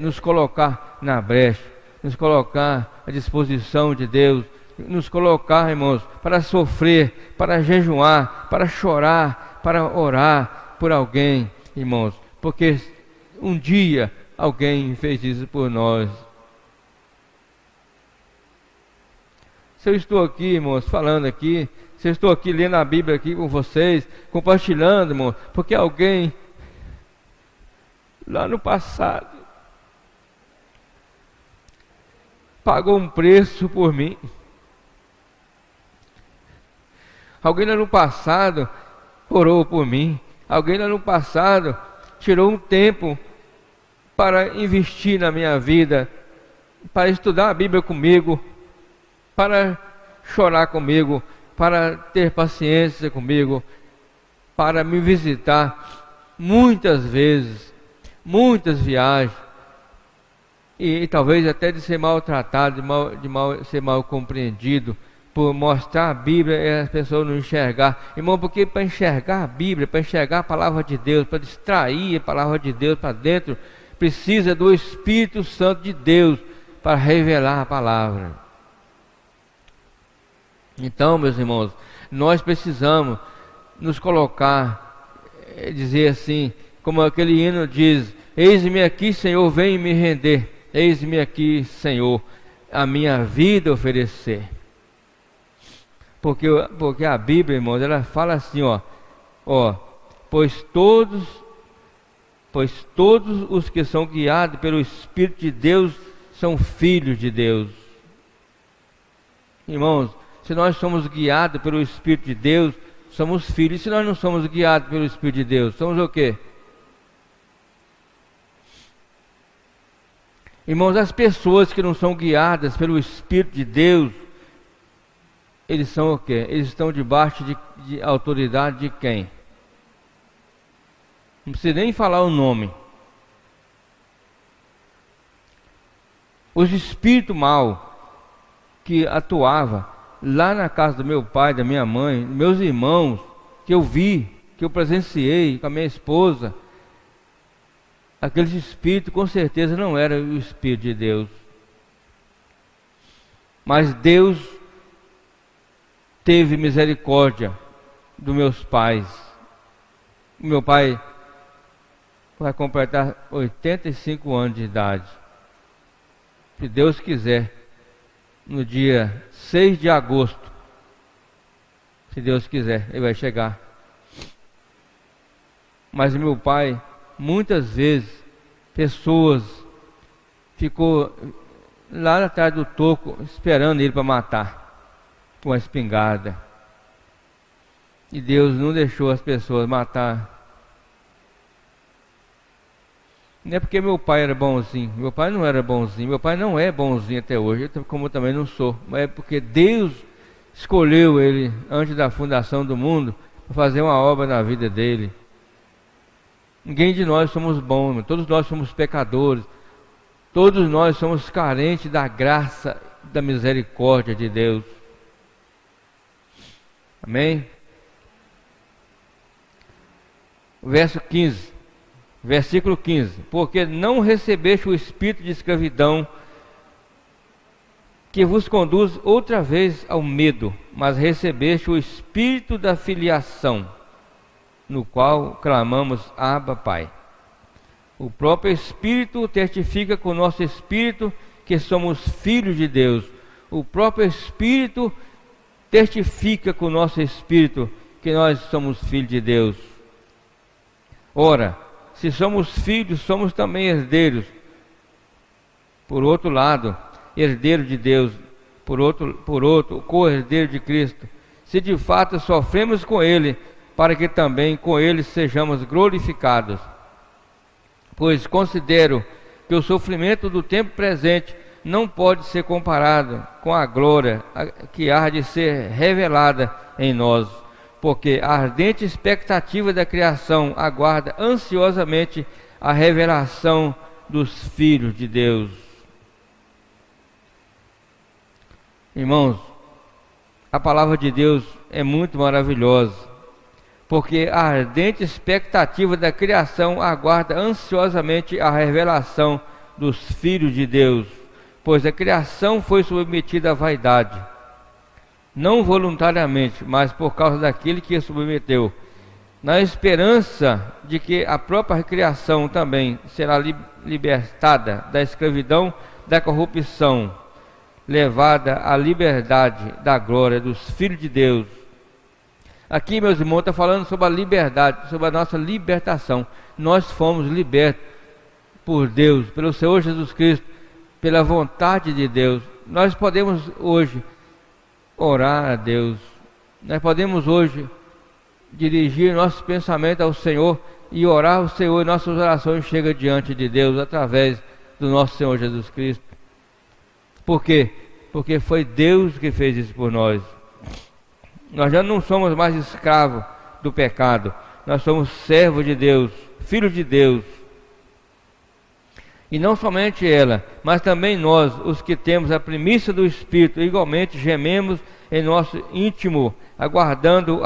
nos colocar na brecha, nos colocar à disposição de Deus, nos colocar, irmãos, para sofrer, para jejuar, para chorar, para orar por alguém. irmãos, porque um dia alguém fez isso por nós. Se eu estou aqui, irmãos, falando aqui, se eu estou aqui lendo a Bíblia aqui com vocês, compartilhando, irmãos, porque alguém lá no passado pagou um preço por mim. Alguém lá no passado orou por mim. Alguém lá no passado tirou um tempo para investir na minha vida, para estudar a Bíblia comigo, para chorar comigo, para ter paciência comigo, para me visitar muitas vezes, muitas viagens, e talvez até de ser maltratado, ser mal compreendido, por mostrar a Bíblia e as pessoas não enxergar. Irmão, porque para enxergar a Bíblia, para enxergar a palavra de Deus, para distrair a palavra de Deus para dentro, precisa do Espírito Santo de Deus para revelar a palavra. Então, meus irmãos, nós precisamos nos colocar, dizer assim, como aquele hino diz: eis-me aqui, Senhor, vem me render. Eis-me aqui, Senhor, a minha vida oferecer. Porque a Bíblia, irmãos, ela fala assim, pois todos os que são guiados pelo Espírito de Deus são filhos de Deus. Irmãos, se nós somos guiados pelo Espírito de Deus, somos filhos. E se nós não somos guiados pelo Espírito de Deus, somos o quê? Irmãos, as pessoas que não são guiadas pelo Espírito de Deus, eles são o quê? Eles estão debaixo de autoridade de quem? Não precisa nem falar o nome. Os espíritos maus que atuavam lá na casa do meu pai, da minha mãe, meus irmãos, que eu vi, que eu presenciei com a minha esposa, aqueles espíritos com certeza não eram o Espírito de Deus. Mas Deus teve misericórdia dos meus pais. Meu pai vai completar 85 anos de idade. Se Deus quiser, no dia 6 de agosto, se Deus quiser, ele vai chegar. Mas meu pai, muitas vezes, pessoas ficou lá atrás do toco esperando ele para matar com a espingarda. E Deus não deixou as pessoas matar. Não é porque meu pai era bonzinho. Meu pai não era bonzinho. Meu pai não é bonzinho até hoje, como eu também não sou. Mas é porque Deus escolheu ele antes da fundação do mundo para fazer uma obra na vida dele. Ninguém de nós somos bons, todos nós somos pecadores. Todos nós somos carentes da graça, da misericórdia de Deus. Amém? Verso 15. Versículo 15: porque não recebeste o espírito de escravidão que vos conduz outra vez ao medo, mas recebeste o espírito da filiação, no qual clamamos: Abba, Pai. O próprio Espírito testifica com o nosso espírito que somos filhos de Deus. O próprio Espírito testifica com o nosso espírito que nós somos filhos de Deus. Ora, se somos filhos, somos também herdeiros. Por outro lado, herdeiro de Deus, por outro, co-herdeiro de Cristo. Se de fato sofremos com Ele, para que também com Ele sejamos glorificados. Pois considero que o sofrimento do tempo presente não pode ser comparado com a glória que há de ser revelada em nós. Porque a ardente expectativa da criação aguarda ansiosamente a revelação dos filhos de Deus. Irmãos, a palavra de Deus é muito maravilhosa, porque a ardente expectativa da criação aguarda ansiosamente a revelação dos filhos de Deus, pois a criação foi submetida à vaidade, não voluntariamente, mas por causa daquele que a submeteu, na esperança de que a própria criação também será libertada da escravidão, da corrupção, levada à liberdade da glória dos filhos de Deus. Aqui, meus irmãos, está falando sobre a liberdade, sobre a nossa libertação. Nós fomos libertos por Deus, pelo Senhor Jesus Cristo, pela vontade de Deus. Nós podemos hoje orar a Deus, nós podemos hoje dirigir nosso pensamento ao Senhor e orar ao Senhor, e nossas orações chegam diante de Deus através do nosso Senhor Jesus Cristo. Por quê? Porque foi Deus que fez isso por nós. Nós já não somos mais escravos do pecado, nós somos servos de Deus, filhos de Deus. E não somente ela, mas também nós, os que temos a primícia do Espírito, igualmente gememos em nosso íntimo, aguardando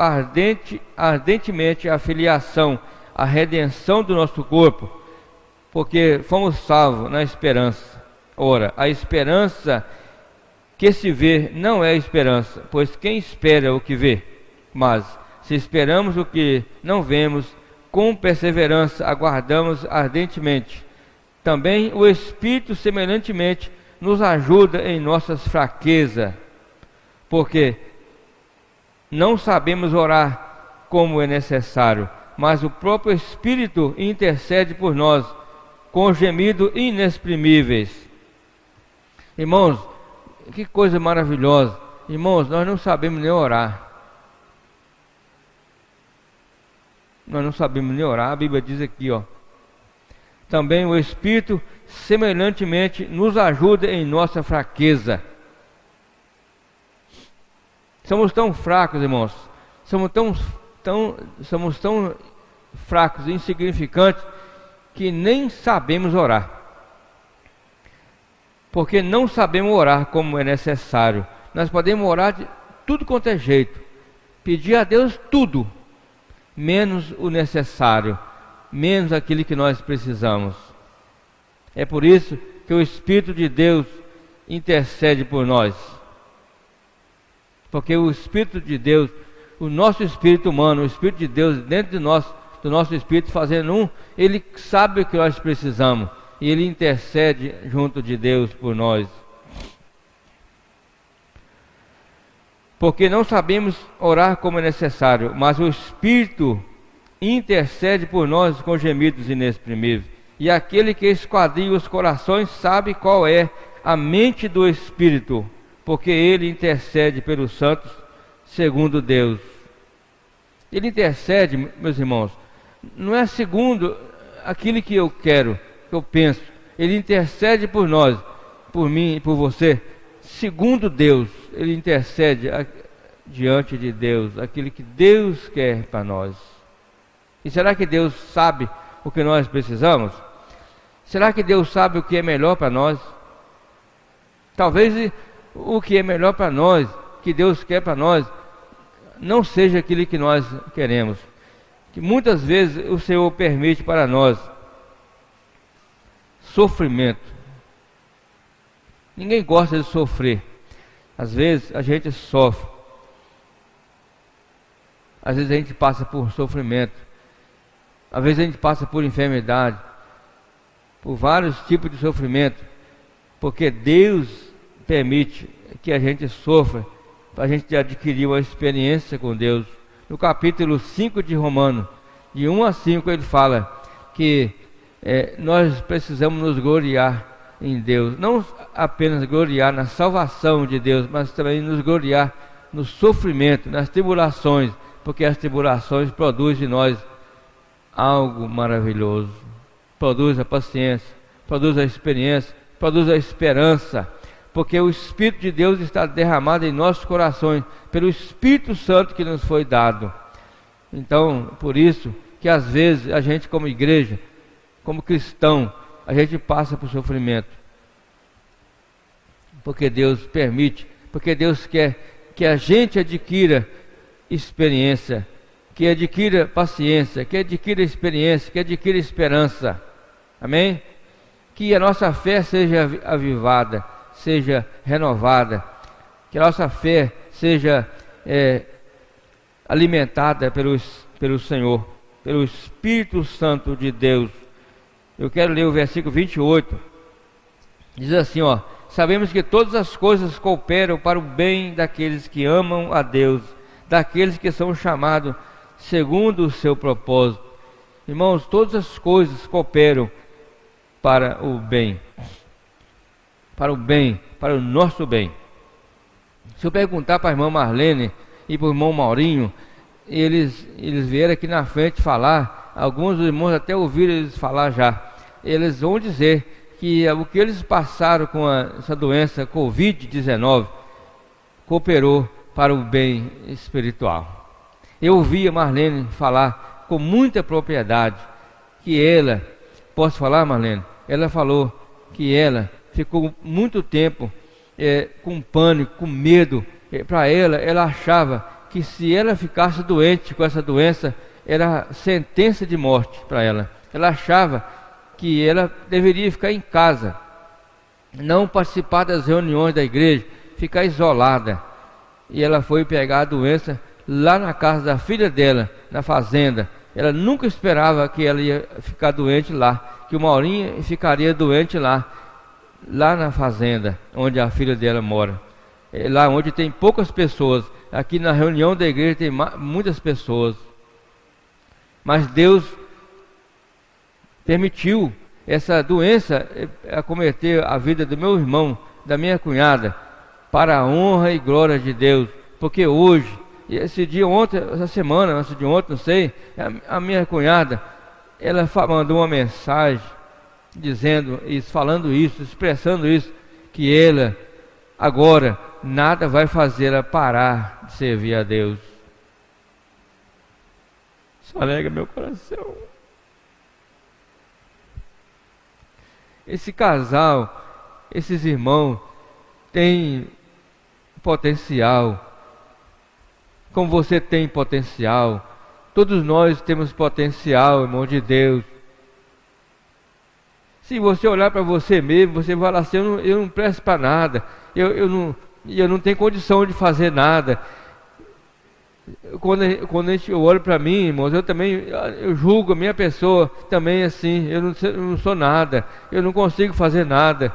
ardentemente a filiação, a redenção do nosso corpo, porque fomos salvos na esperança. Ora, a esperança que se vê não é esperança, pois quem espera o que vê? Mas, se esperamos o que não vemos, com perseverança aguardamos ardentemente. Também o Espírito semelhantemente nos ajuda em nossas fraquezas, porque não sabemos orar como é necessário, mas o próprio Espírito intercede por nós com gemidos inexprimíveis. Irmãos, que coisa maravilhosa. Irmãos, nós não sabemos nem orar. Nós não sabemos nem orar. A Bíblia diz aqui, ó. Também o Espírito semelhantemente nos ajuda em nossa fraqueza. Somos tão fracos, irmãos. Somos tão fracos e insignificantes que nem sabemos orar. Porque não sabemos orar como é necessário. Nós podemos orar de tudo quanto é jeito, pedir a Deus tudo, menos o necessário, menos aquilo que nós precisamos. É por isso que o Espírito de Deus intercede por nós. Porque o Espírito de Deus, o nosso espírito humano, o Espírito de Deus dentro de nós, do nosso espírito fazendo ele sabe o que nós precisamos. E ele intercede junto de Deus por nós. Porque não sabemos orar como é necessário, mas o Espírito intercede por nós com gemidos inexprimíveis. E aquele que esquadrinha os corações sabe qual é a mente do Espírito, porque ele intercede pelos santos segundo Deus. Ele intercede, meus irmãos, não é segundo aquilo que eu quero, que eu penso. Ele intercede por nós, por mim e por você, segundo Deus. Ele intercede diante de Deus, aquilo que Deus quer para nós. E será que Deus sabe o que nós precisamos? Será que Deus sabe o que é melhor para nós? Talvez o que é melhor para nós, que Deus quer para nós, não seja aquilo que nós queremos. Que muitas vezes o Senhor permite para nós sofrimento. Ninguém gosta de sofrer. Às vezes a gente sofre. Às vezes a gente passa por sofrimento. Às vezes a gente passa por enfermidade, por vários tipos de sofrimento, porque Deus permite que a gente sofra, para a gente adquirir uma experiência com Deus. No capítulo 5 de Romanos, de 1 a 5, ele fala que nós precisamos nos gloriar em Deus, não apenas gloriar na salvação de Deus, mas também nos gloriar no sofrimento, nas tribulações, porque as tribulações produzem em nós algo maravilhoso. Produz a paciência, produz a experiência, produz a esperança, porque o Espírito de Deus está derramado em nossos corações, pelo Espírito Santo que nos foi dado. Então, por isso que às vezes a gente como igreja, como cristão, a gente passa por sofrimento. Porque Deus permite, porque Deus quer que a gente adquira experiência, que adquira paciência, que adquira experiência, que adquira esperança. Amém? Que a nossa fé seja avivada, seja renovada, que a nossa fé seja alimentada pelo pelo Senhor, pelo Espírito Santo de Deus. Eu quero ler o versículo 28. Diz assim, ó: sabemos que todas as coisas cooperam para o bem daqueles que amam a Deus, daqueles que são chamados segundo o seu propósito. Irmãos, todas as coisas cooperam para o bem, para o nosso bem. Se eu perguntar para a irmã Marlene e para o irmão Maurinho, eles vieram aqui na frente falar, alguns irmãos até ouviram eles falar já, eles vão dizer que o que eles passaram com essa doença Covid-19 cooperou para o bem espiritual. Eu ouvi a Marlene falar com muita propriedade que ela, posso falar, Marlene? Ela falou que ela ficou muito tempo com pânico, com medo. Para ela achava que se ela ficasse doente com essa doença, era sentença de morte para ela. Ela achava que ela deveria ficar em casa, não participar das reuniões da igreja, ficar isolada. E ela foi pegar a doença lá na casa da filha dela, na fazenda. Ela nunca esperava que ela ia ficar doente lá, que o Maurinho ficaria doente lá na fazenda, onde a filha dela mora. Lá onde tem poucas pessoas. Aqui na reunião da igreja tem muitas pessoas. Mas Deus permitiu essa doença acometer a vida do meu irmão, da minha cunhada, para a honra e glória de Deus. Porque hoje, esse dia ontem, essa semana, antes de ontem, não sei, a minha cunhada, ela mandou uma mensagem dizendo isso, falando isso, expressando isso, que ela agora nada vai fazer ela parar de servir a Deus. Isso alegra meu coração. Esse casal, esses irmãos, têm potencial, como você tem potencial. Todos nós temos potencial, irmão de Deus. Se você olhar para você mesmo, você vai falar assim: eu não presto para nada, eu não tenho condição de fazer nada. Quando a gente olha para mim, irmãos, eu julgo a minha pessoa também assim: eu não sou nada, eu não consigo fazer nada,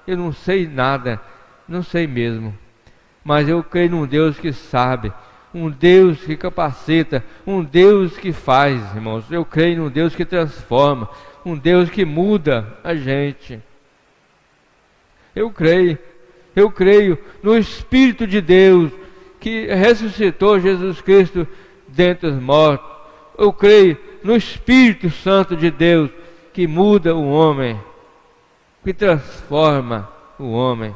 eu não sei nada, não sei mesmo. Mas eu creio num Deus que sabe, um Deus que capacita, um Deus que faz, irmãos. Eu creio num Deus que transforma, um Deus que muda a gente. Eu creio no Espírito de Deus que ressuscitou Jesus Cristo dentre os mortos. Eu creio no Espírito Santo de Deus que muda o homem, que transforma o homem.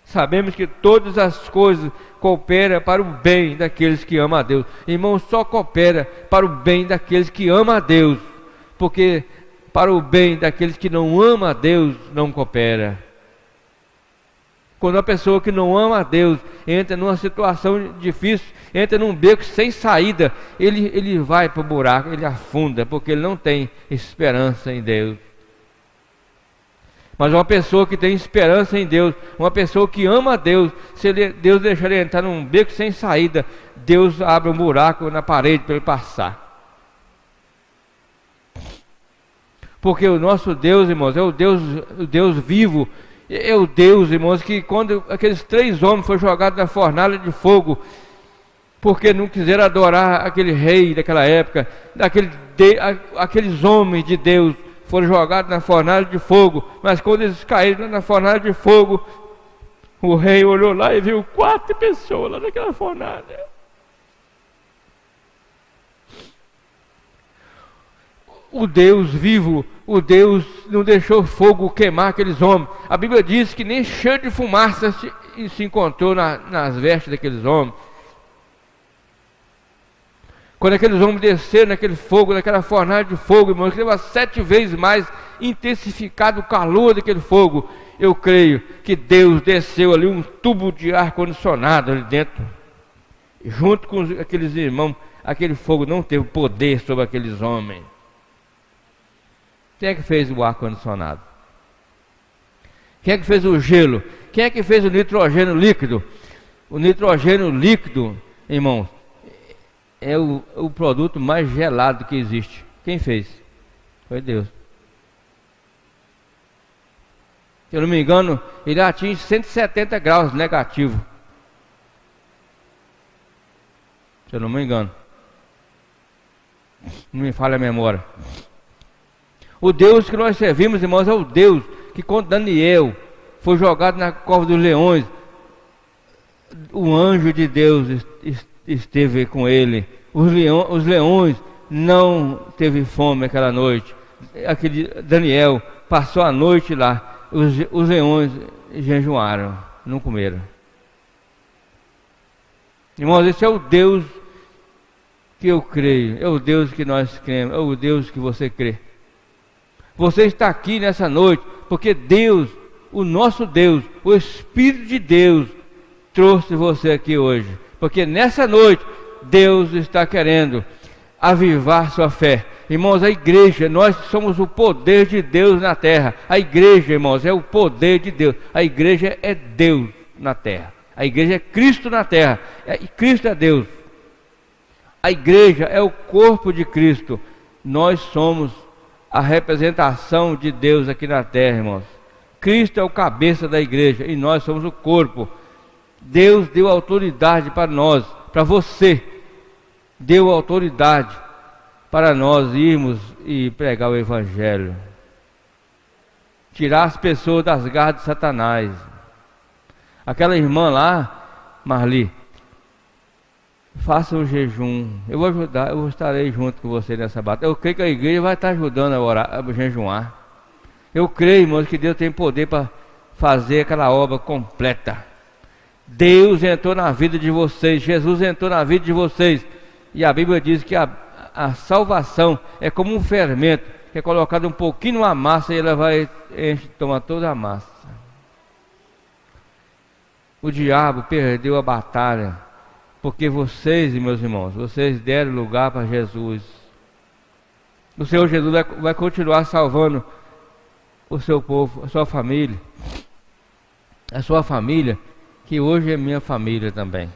Sabemos que todas as coisas cooperam para o bem daqueles que amam a Deus. Irmão, só coopera para o bem daqueles que amam a Deus, porque para o bem daqueles que não amam a Deus, não coopera. Quando a pessoa que não ama a Deus entra numa situação difícil, entra num beco sem saída, ele vai para o buraco, ele afunda, porque ele não tem esperança em Deus. Mas uma pessoa que tem esperança em Deus, uma pessoa que ama a Deus, se Deus deixar ele entrar num beco sem saída, Deus abre um buraco na parede para ele passar. Porque o nosso Deus, irmãos, é o Deus vivo. É o Deus, irmãos, que quando aqueles 3 homens foram jogados na fornalha de fogo, porque não quiseram adorar aquele rei daquela época, aqueles homens de Deus foram jogados na fornalha de fogo, mas quando eles caíram na fornalha de fogo, o rei olhou lá e viu 4 pessoas lá naquela fornalha. O Deus vivo, o Deus não deixou fogo queimar aqueles homens. A Bíblia diz que nem cheiro de fumaça se encontrou nas vestes daqueles homens. Quando aqueles homens desceram naquele fogo, naquela fornalha de fogo, irmãos, que estava 7 vezes mais intensificado o calor daquele fogo, eu creio que Deus desceu ali um tubo de ar-condicionado ali dentro. Junto com aqueles irmãos, aquele fogo não teve poder sobre aqueles homens. Quem é que fez o ar-condicionado? Quem é que fez o gelo? Quem é que fez o nitrogênio líquido? O nitrogênio líquido, irmãos, é o produto mais gelado que existe. Quem fez? Foi Deus. Se eu não me engano, ele atinge 170 graus negativo. Se eu não me engano. Não me falha a memória. O Deus que nós servimos, irmãos, é o Deus que, quando Daniel foi jogado na cova dos leões, o anjo de Deus esteve com ele. Os leões não teve fome aquela noite. Aquele Daniel passou a noite lá. Os leões jejuaram, não comeram. Irmãos, esse é o Deus que eu creio, é o Deus que nós cremos, é o Deus que você crê. Você está aqui nessa noite porque Deus, o nosso Deus, o Espírito de Deus trouxe você aqui hoje. Porque nessa noite Deus está querendo avivar sua fé. Irmãos, a igreja, nós somos o poder de Deus na terra. A igreja, irmãos, é o poder de Deus. A igreja é Deus na terra. A igreja é Cristo na terra. E Cristo é Deus. A igreja é o corpo de Cristo. Nós somos a representação de Deus aqui na terra, irmãos. Cristo é o cabeça da igreja e nós somos o corpo. Deus deu autoridade para nós, para você. Deu autoridade para nós irmos e pregar o Evangelho. Tirar as pessoas das garras de Satanás. Aquela irmã lá, Marli, faça um jejum. Eu vou ajudar, eu estarei junto com você nessa batalha. Eu creio que a igreja vai estar ajudando a orar, a jejuar. Eu creio, irmãos, que Deus tem poder para fazer aquela obra completa. Deus entrou na vida de vocês, Jesus entrou na vida de vocês. E a Bíblia diz que a salvação é como um fermento, que é colocado um pouquinho numa massa e ela vai tomar toda a massa. O diabo perdeu a batalha, porque vocês, meus irmãos, vocês deram lugar para Jesus. O Senhor Jesus vai continuar salvando o seu povo, a sua família. A sua família, que hoje é minha família também.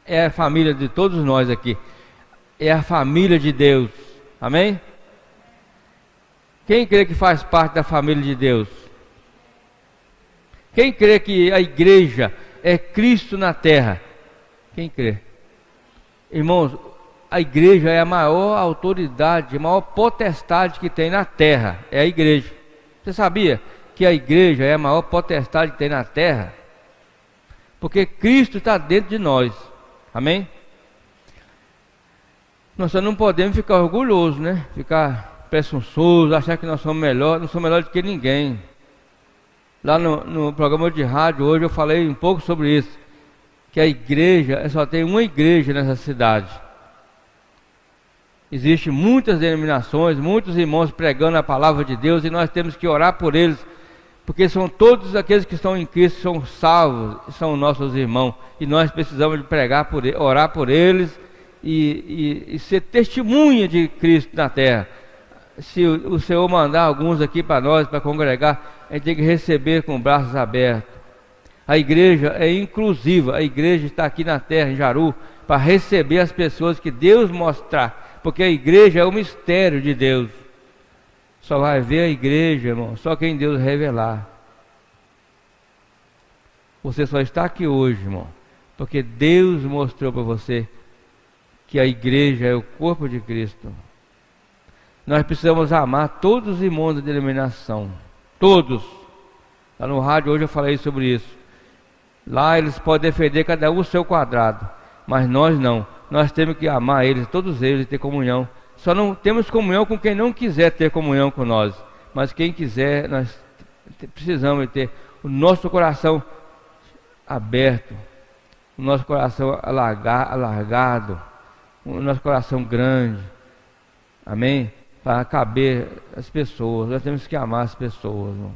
É a família de todos nós aqui. É a família de Deus. Amém? Quem crê que faz parte da família de Deus? Quem crê que a igreja é Cristo na terra? Quem crê? Irmãos, a igreja é a maior autoridade, a maior potestade que tem na terra. É a igreja. Você sabia que a igreja é a maior potestade que tem na terra? Porque Cristo está dentro de nós. Amém? Nós só não podemos ficar orgulhosos, né? Ficar presunçosos, achar que nós somos melhores, não somos melhores do que ninguém. Lá no programa de rádio hoje eu falei um pouco sobre isso, que a igreja, só tem uma igreja nessa cidade. Existem muitas denominações, muitos irmãos pregando a palavra de Deus e nós temos que orar por eles, porque são todos aqueles que estão em Cristo, são salvos, são nossos irmãos, e nós precisamos de pregar por eles, orar por eles e ser testemunha de Cristo na terra. Se o Senhor mandar alguns aqui para nós, para congregar, a gente tem que receber com braços abertos. A igreja é inclusiva, a igreja está aqui na terra, em Jaru, para receber as pessoas que Deus mostrar, porque a igreja é o mistério de Deus. Só vai ver a igreja, irmão, só quem Deus revelar. Você só está aqui hoje, irmão, porque Deus mostrou para você que a igreja é o corpo de Cristo. Nós precisamos amar todos os irmãos da denominação, todos. Lá no rádio hoje eu falei sobre isso. Lá eles podem defender cada um o seu quadrado, mas nós não. Nós temos que amar eles, todos eles, e ter comunhão. Só não temos comunhão com quem não quiser ter comunhão com nós. Mas quem quiser, nós precisamos ter o nosso coração aberto, o nosso coração alargado, o nosso coração grande. Amém? Para caber as pessoas. Nós temos que amar as pessoas, irmão.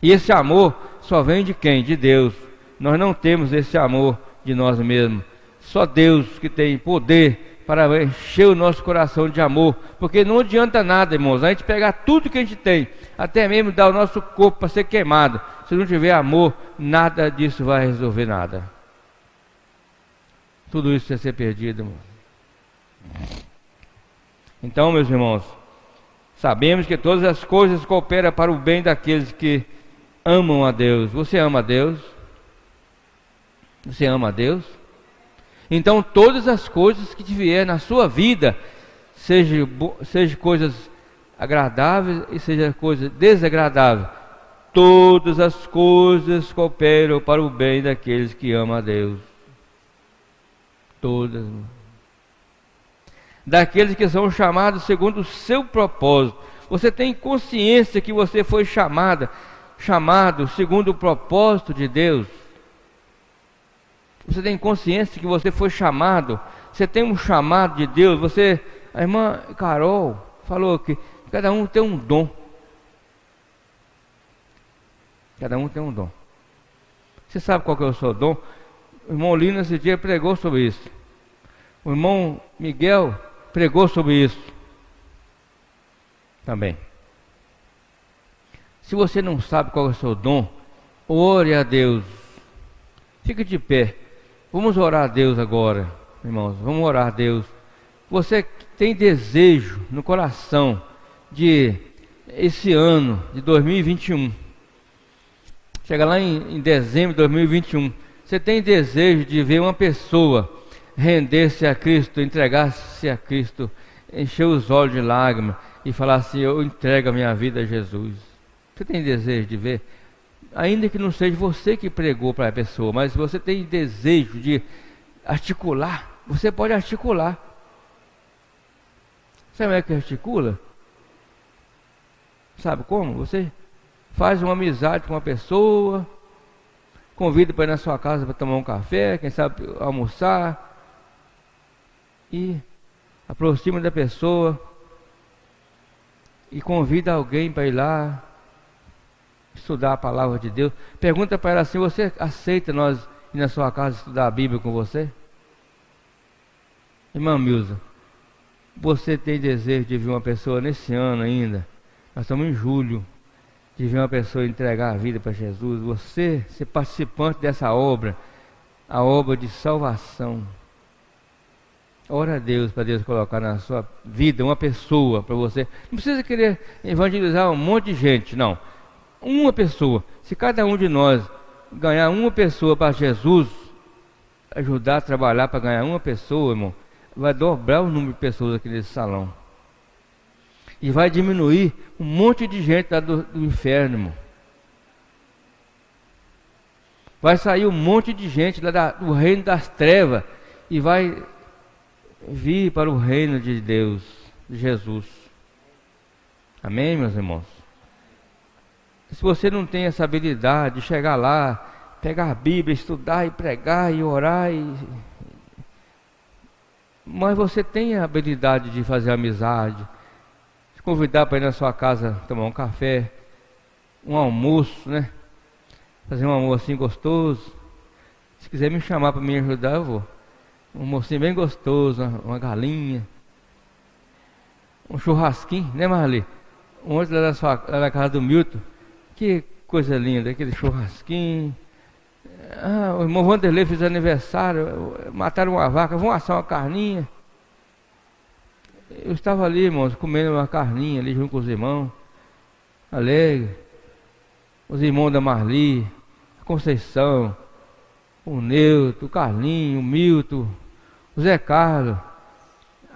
E esse amor só vem de quem? De Deus. Nós não temos esse amor de nós mesmos. Só Deus que tem poder para encher o nosso coração de amor. Porque não adianta nada, irmãos, a gente pegar tudo que a gente tem, até mesmo dar o nosso corpo para ser queimado. Se não tiver amor, nada disso vai resolver nada. tudo isso ia ser perdido, irmão. Então, meus irmãos, sabemos que todas as coisas cooperam para o bem daqueles que amam a Deus. Você ama a Deus? Você ama a Deus? Então todas as coisas que vier na sua vida, seja coisas agradáveis e seja coisas desagradáveis, todas as coisas cooperam para o bem daqueles que amam a Deus. Todas. Daqueles que são chamados segundo o seu propósito. Você tem consciência que você foi chamado segundo o propósito de Deus? Você tem consciência que você foi chamado? Você tem um chamado de Deus? A irmã Carol falou que cada um tem um dom. Cada um tem um dom. Você sabe qual que é o seu dom? O irmão Lino esse dia pregou sobre isso. O irmão Miguel pregou sobre isso também. Se você não sabe qual é o seu dom, ore a Deus. Fique de pé. Vamos orar a Deus agora, irmãos. Vamos orar a Deus. Você tem desejo no coração de esse ano de 2021. Chega lá em dezembro de 2021. Você tem desejo de ver uma pessoa render-se a Cristo, entregar-se a Cristo, encher os olhos de lágrimas e falar assim: eu entrego a minha vida a Jesus. Você tem desejo de ver? Ainda que não seja você que pregou para a pessoa, mas você tem desejo de articular, você pode articular. Sabe como é que articula? Sabe como? Você faz uma amizade com uma pessoa, convida para ir na sua casa para tomar um café, quem sabe almoçar, e aproxima da pessoa e convida alguém para ir lá estudar a palavra de Deus. Pergunta para ela assim: você aceita nós ir na sua casa estudar a Bíblia com você? Irmã Milza, você tem desejo de ver uma pessoa nesse ano ainda? Nós estamos em julho, de ver uma pessoa entregar a vida para Jesus. Você ser participante dessa obra, a obra de salvação. Ora a Deus para Deus colocar na sua vida uma pessoa para você. Não precisa querer evangelizar um monte de gente, não. Uma pessoa. Se cada um de nós ganhar uma pessoa para Jesus, ajudar a trabalhar para ganhar uma pessoa, irmão, vai dobrar o número de pessoas aqui nesse salão. E vai diminuir um monte de gente lá do inferno, irmão. Vai sair um monte de gente lá do reino das trevas e vai vir para o reino de Deus, de Jesus. Amém, meus irmãos? Se você não tem essa habilidade de chegar lá, pegar a Bíblia, estudar e pregar e orar, mas você tem a habilidade de fazer amizade, de convidar para ir na sua casa tomar um café, um almoço, né? Fazer um almocinho gostoso. Se quiser me chamar para me ajudar, eu vou. Um almocinho bem gostoso, uma galinha, um churrasquinho, né, Marli? Ontem lá na casa do Milton, que coisa linda, aquele churrasquinho. O irmão Vanderlei fez aniversário, mataram uma vaca, vão assar uma carninha. Eu estava ali, irmãos, comendo uma carninha ali junto com os irmãos, alegre. Os irmãos da Marli, a Conceição, o Neuto, o Carlinho, o Milton, o Zé Carlos,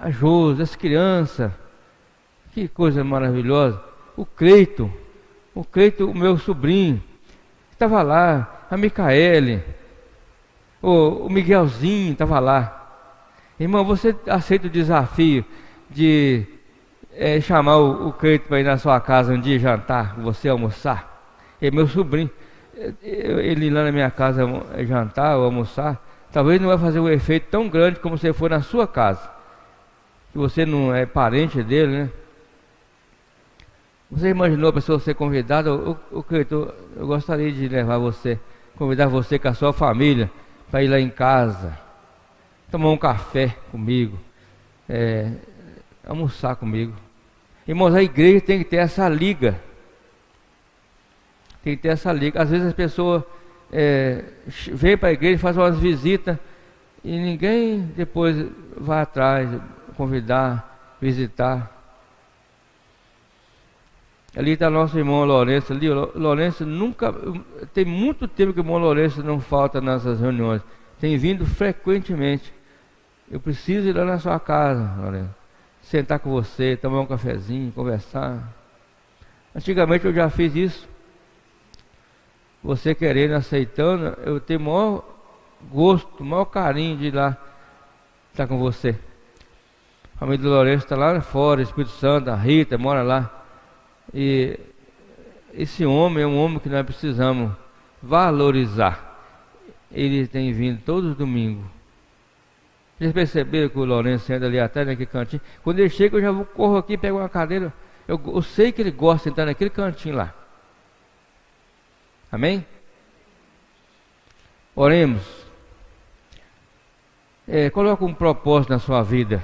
a Josi, as crianças. Que coisa maravilhosa. O Cleito, o meu sobrinho, estava lá, a Micaele, o Miguelzinho estava lá. Irmão, você aceita o desafio de chamar o Cleito para ir na sua casa um dia jantar, você almoçar? E meu sobrinho, ele lá na minha casa jantar ou almoçar, talvez não vai fazer um efeito tão grande como se for na sua casa, que você não é parente dele, né? Você imaginou a pessoa ser convidada? Cleito, eu gostaria de levar você, convidar você com a sua família para ir lá em casa, tomar um café comigo, almoçar comigo. Irmãos, a igreja tem que ter essa liga. Tem que ter essa liga. Às vezes as pessoas vêm para a igreja, fazem umas visitas e ninguém depois vai atrás, convidar, visitar. Ali está nosso irmão Lourenço. Ali, Lourenço nunca... Tem muito tempo que o irmão Lourenço não falta nessas reuniões. Tem vindo frequentemente. Eu preciso ir lá na sua casa, Lourenço. Sentar com você, tomar um cafezinho, conversar. Antigamente eu já fiz isso. Você querendo, aceitando, eu tenho o maior gosto, o maior carinho de ir lá estar com você. A família do Lourenço está lá fora, Espírito Santo, a Rita mora lá. E esse homem é um homem que nós precisamos valorizar. Ele tem vindo todos os domingos. Vocês perceberam que o Lourenço anda ali atrás, naquele cantinho? Quando ele chega, eu já corro aqui, pego uma cadeira. Eu sei que ele gosta de entrar naquele cantinho lá. Amém? Oremos. Coloca um propósito na sua vida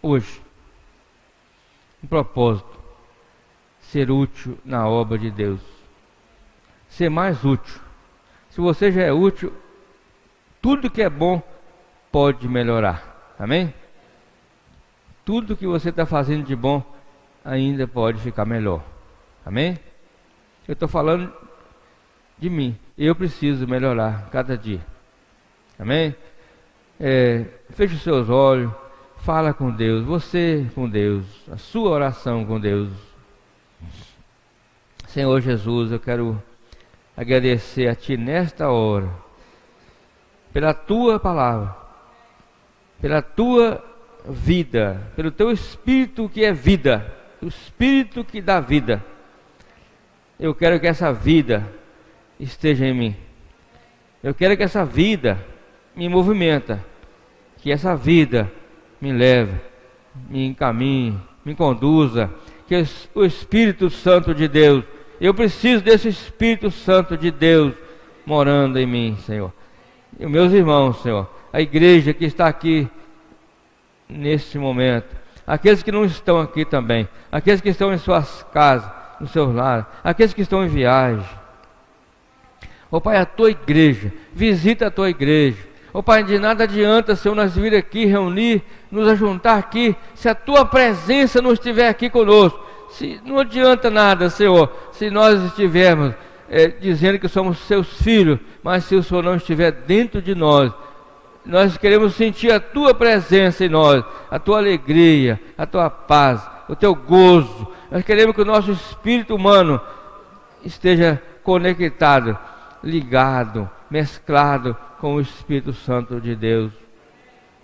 hoje. Um propósito. Ser útil na obra de Deus. Ser mais útil. Se você já é útil, tudo que é bom pode melhorar. Amém? Tudo que você está fazendo de bom ainda pode ficar melhor. Amém? Eu estou falando de mim. Eu preciso melhorar cada dia. Amém? Feche os seus olhos. Fala com Deus. Você com Deus. A sua oração com Deus. Senhor Jesus, eu quero agradecer a Ti nesta hora, pela Tua palavra, pela Tua vida, pelo Teu Espírito que é vida, o Espírito que dá vida. Eu quero que essa vida esteja em mim. Eu quero que essa vida me movimenta, que essa vida me leve, me encaminhe, me conduza, que o Espírito Santo de Deus, eu preciso desse Espírito Santo de Deus morando em mim, Senhor. E os meus irmãos, Senhor, a igreja que está aqui nesse momento, aqueles que não estão aqui também, aqueles que estão em suas casas, nos seus lares, aqueles que estão em viagem. Ó Pai, a Tua igreja, visita a Tua igreja. Ó Pai, de nada adianta, Senhor, nós vir aqui, reunir, nos ajuntar aqui, se a Tua presença não estiver aqui conosco. Não adianta nada, Senhor, se nós estivermos dizendo que somos Seus filhos, mas se o Senhor não estiver dentro de nós. Nós queremos sentir a Tua presença em nós, a Tua alegria, a Tua paz, o Teu gozo. Nós queremos que o nosso espírito humano esteja conectado, ligado, mesclado com o Espírito Santo de Deus.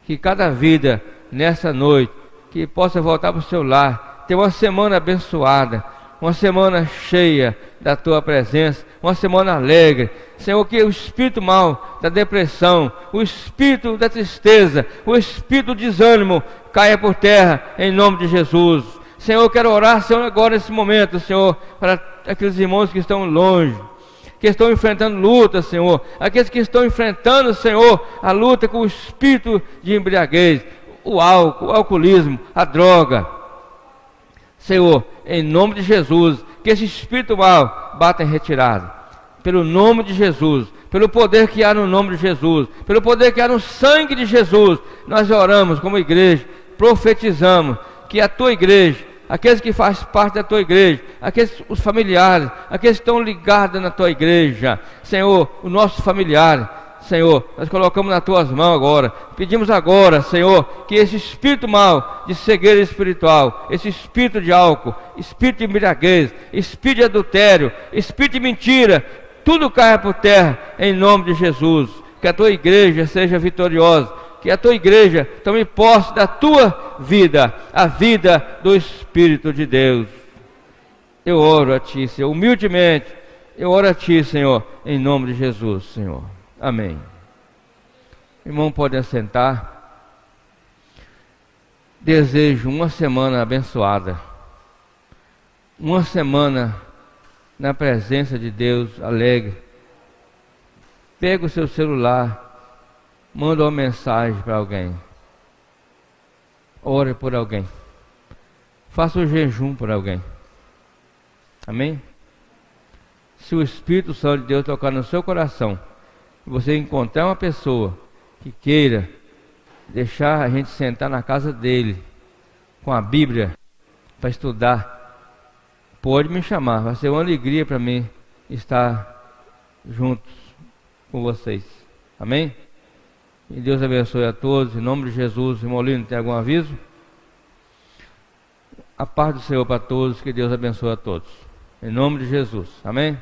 Que cada vida nessa noite, que possa voltar para o seu lar, ter uma semana abençoada, uma semana cheia da Tua presença, uma semana alegre. Senhor, que o espírito mau da depressão, o espírito da tristeza, o espírito do desânimo caia por terra em nome de Jesus. Senhor, eu quero orar, Senhor, agora nesse momento, Senhor, para aqueles irmãos que estão longe, que estão enfrentando luta, Senhor, aqueles que estão enfrentando, Senhor, a luta com o espírito de embriaguez, o álcool, o alcoolismo, a droga. Senhor, em nome de Jesus, que esse espírito mal bata em retirada, pelo nome de Jesus, pelo poder que há no nome de Jesus, pelo poder que há no sangue de Jesus, nós oramos como igreja, profetizamos que a Tua igreja, aqueles que fazem parte da Tua igreja, os familiares, aqueles que estão ligados na Tua igreja, Senhor, os nossos familiares, Senhor, nós colocamos nas Tuas mãos agora, pedimos agora, Senhor, que esse espírito mau de cegueira espiritual, esse espírito de álcool, espírito de embriaguez, espírito de adultério, espírito de mentira, tudo caia por terra em nome de Jesus. Que a Tua igreja seja vitoriosa, que a Tua igreja tome posse da Tua vida, a vida do Espírito de Deus. Eu oro a Ti, Senhor, humildemente, eu oro a Ti, Senhor, em nome de Jesus, Senhor. Amém. Irmão, pode assentar. Desejo uma semana abençoada, uma semana na presença de Deus, alegre. Pega o seu celular, manda uma mensagem para alguém, ore por alguém, faça um jejum por alguém. Amém? Se o Espírito Santo de Deus tocar no seu coração, você encontrar uma pessoa que queira deixar a gente sentar na casa dele com a Bíblia para estudar, pode me chamar. Vai ser uma alegria para mim estar juntos com vocês. Amém? E Deus abençoe a todos, em nome de Jesus. Irmão Lino, tem algum aviso? A paz do Senhor para todos, que Deus abençoe a todos. Em nome de Jesus. Amém?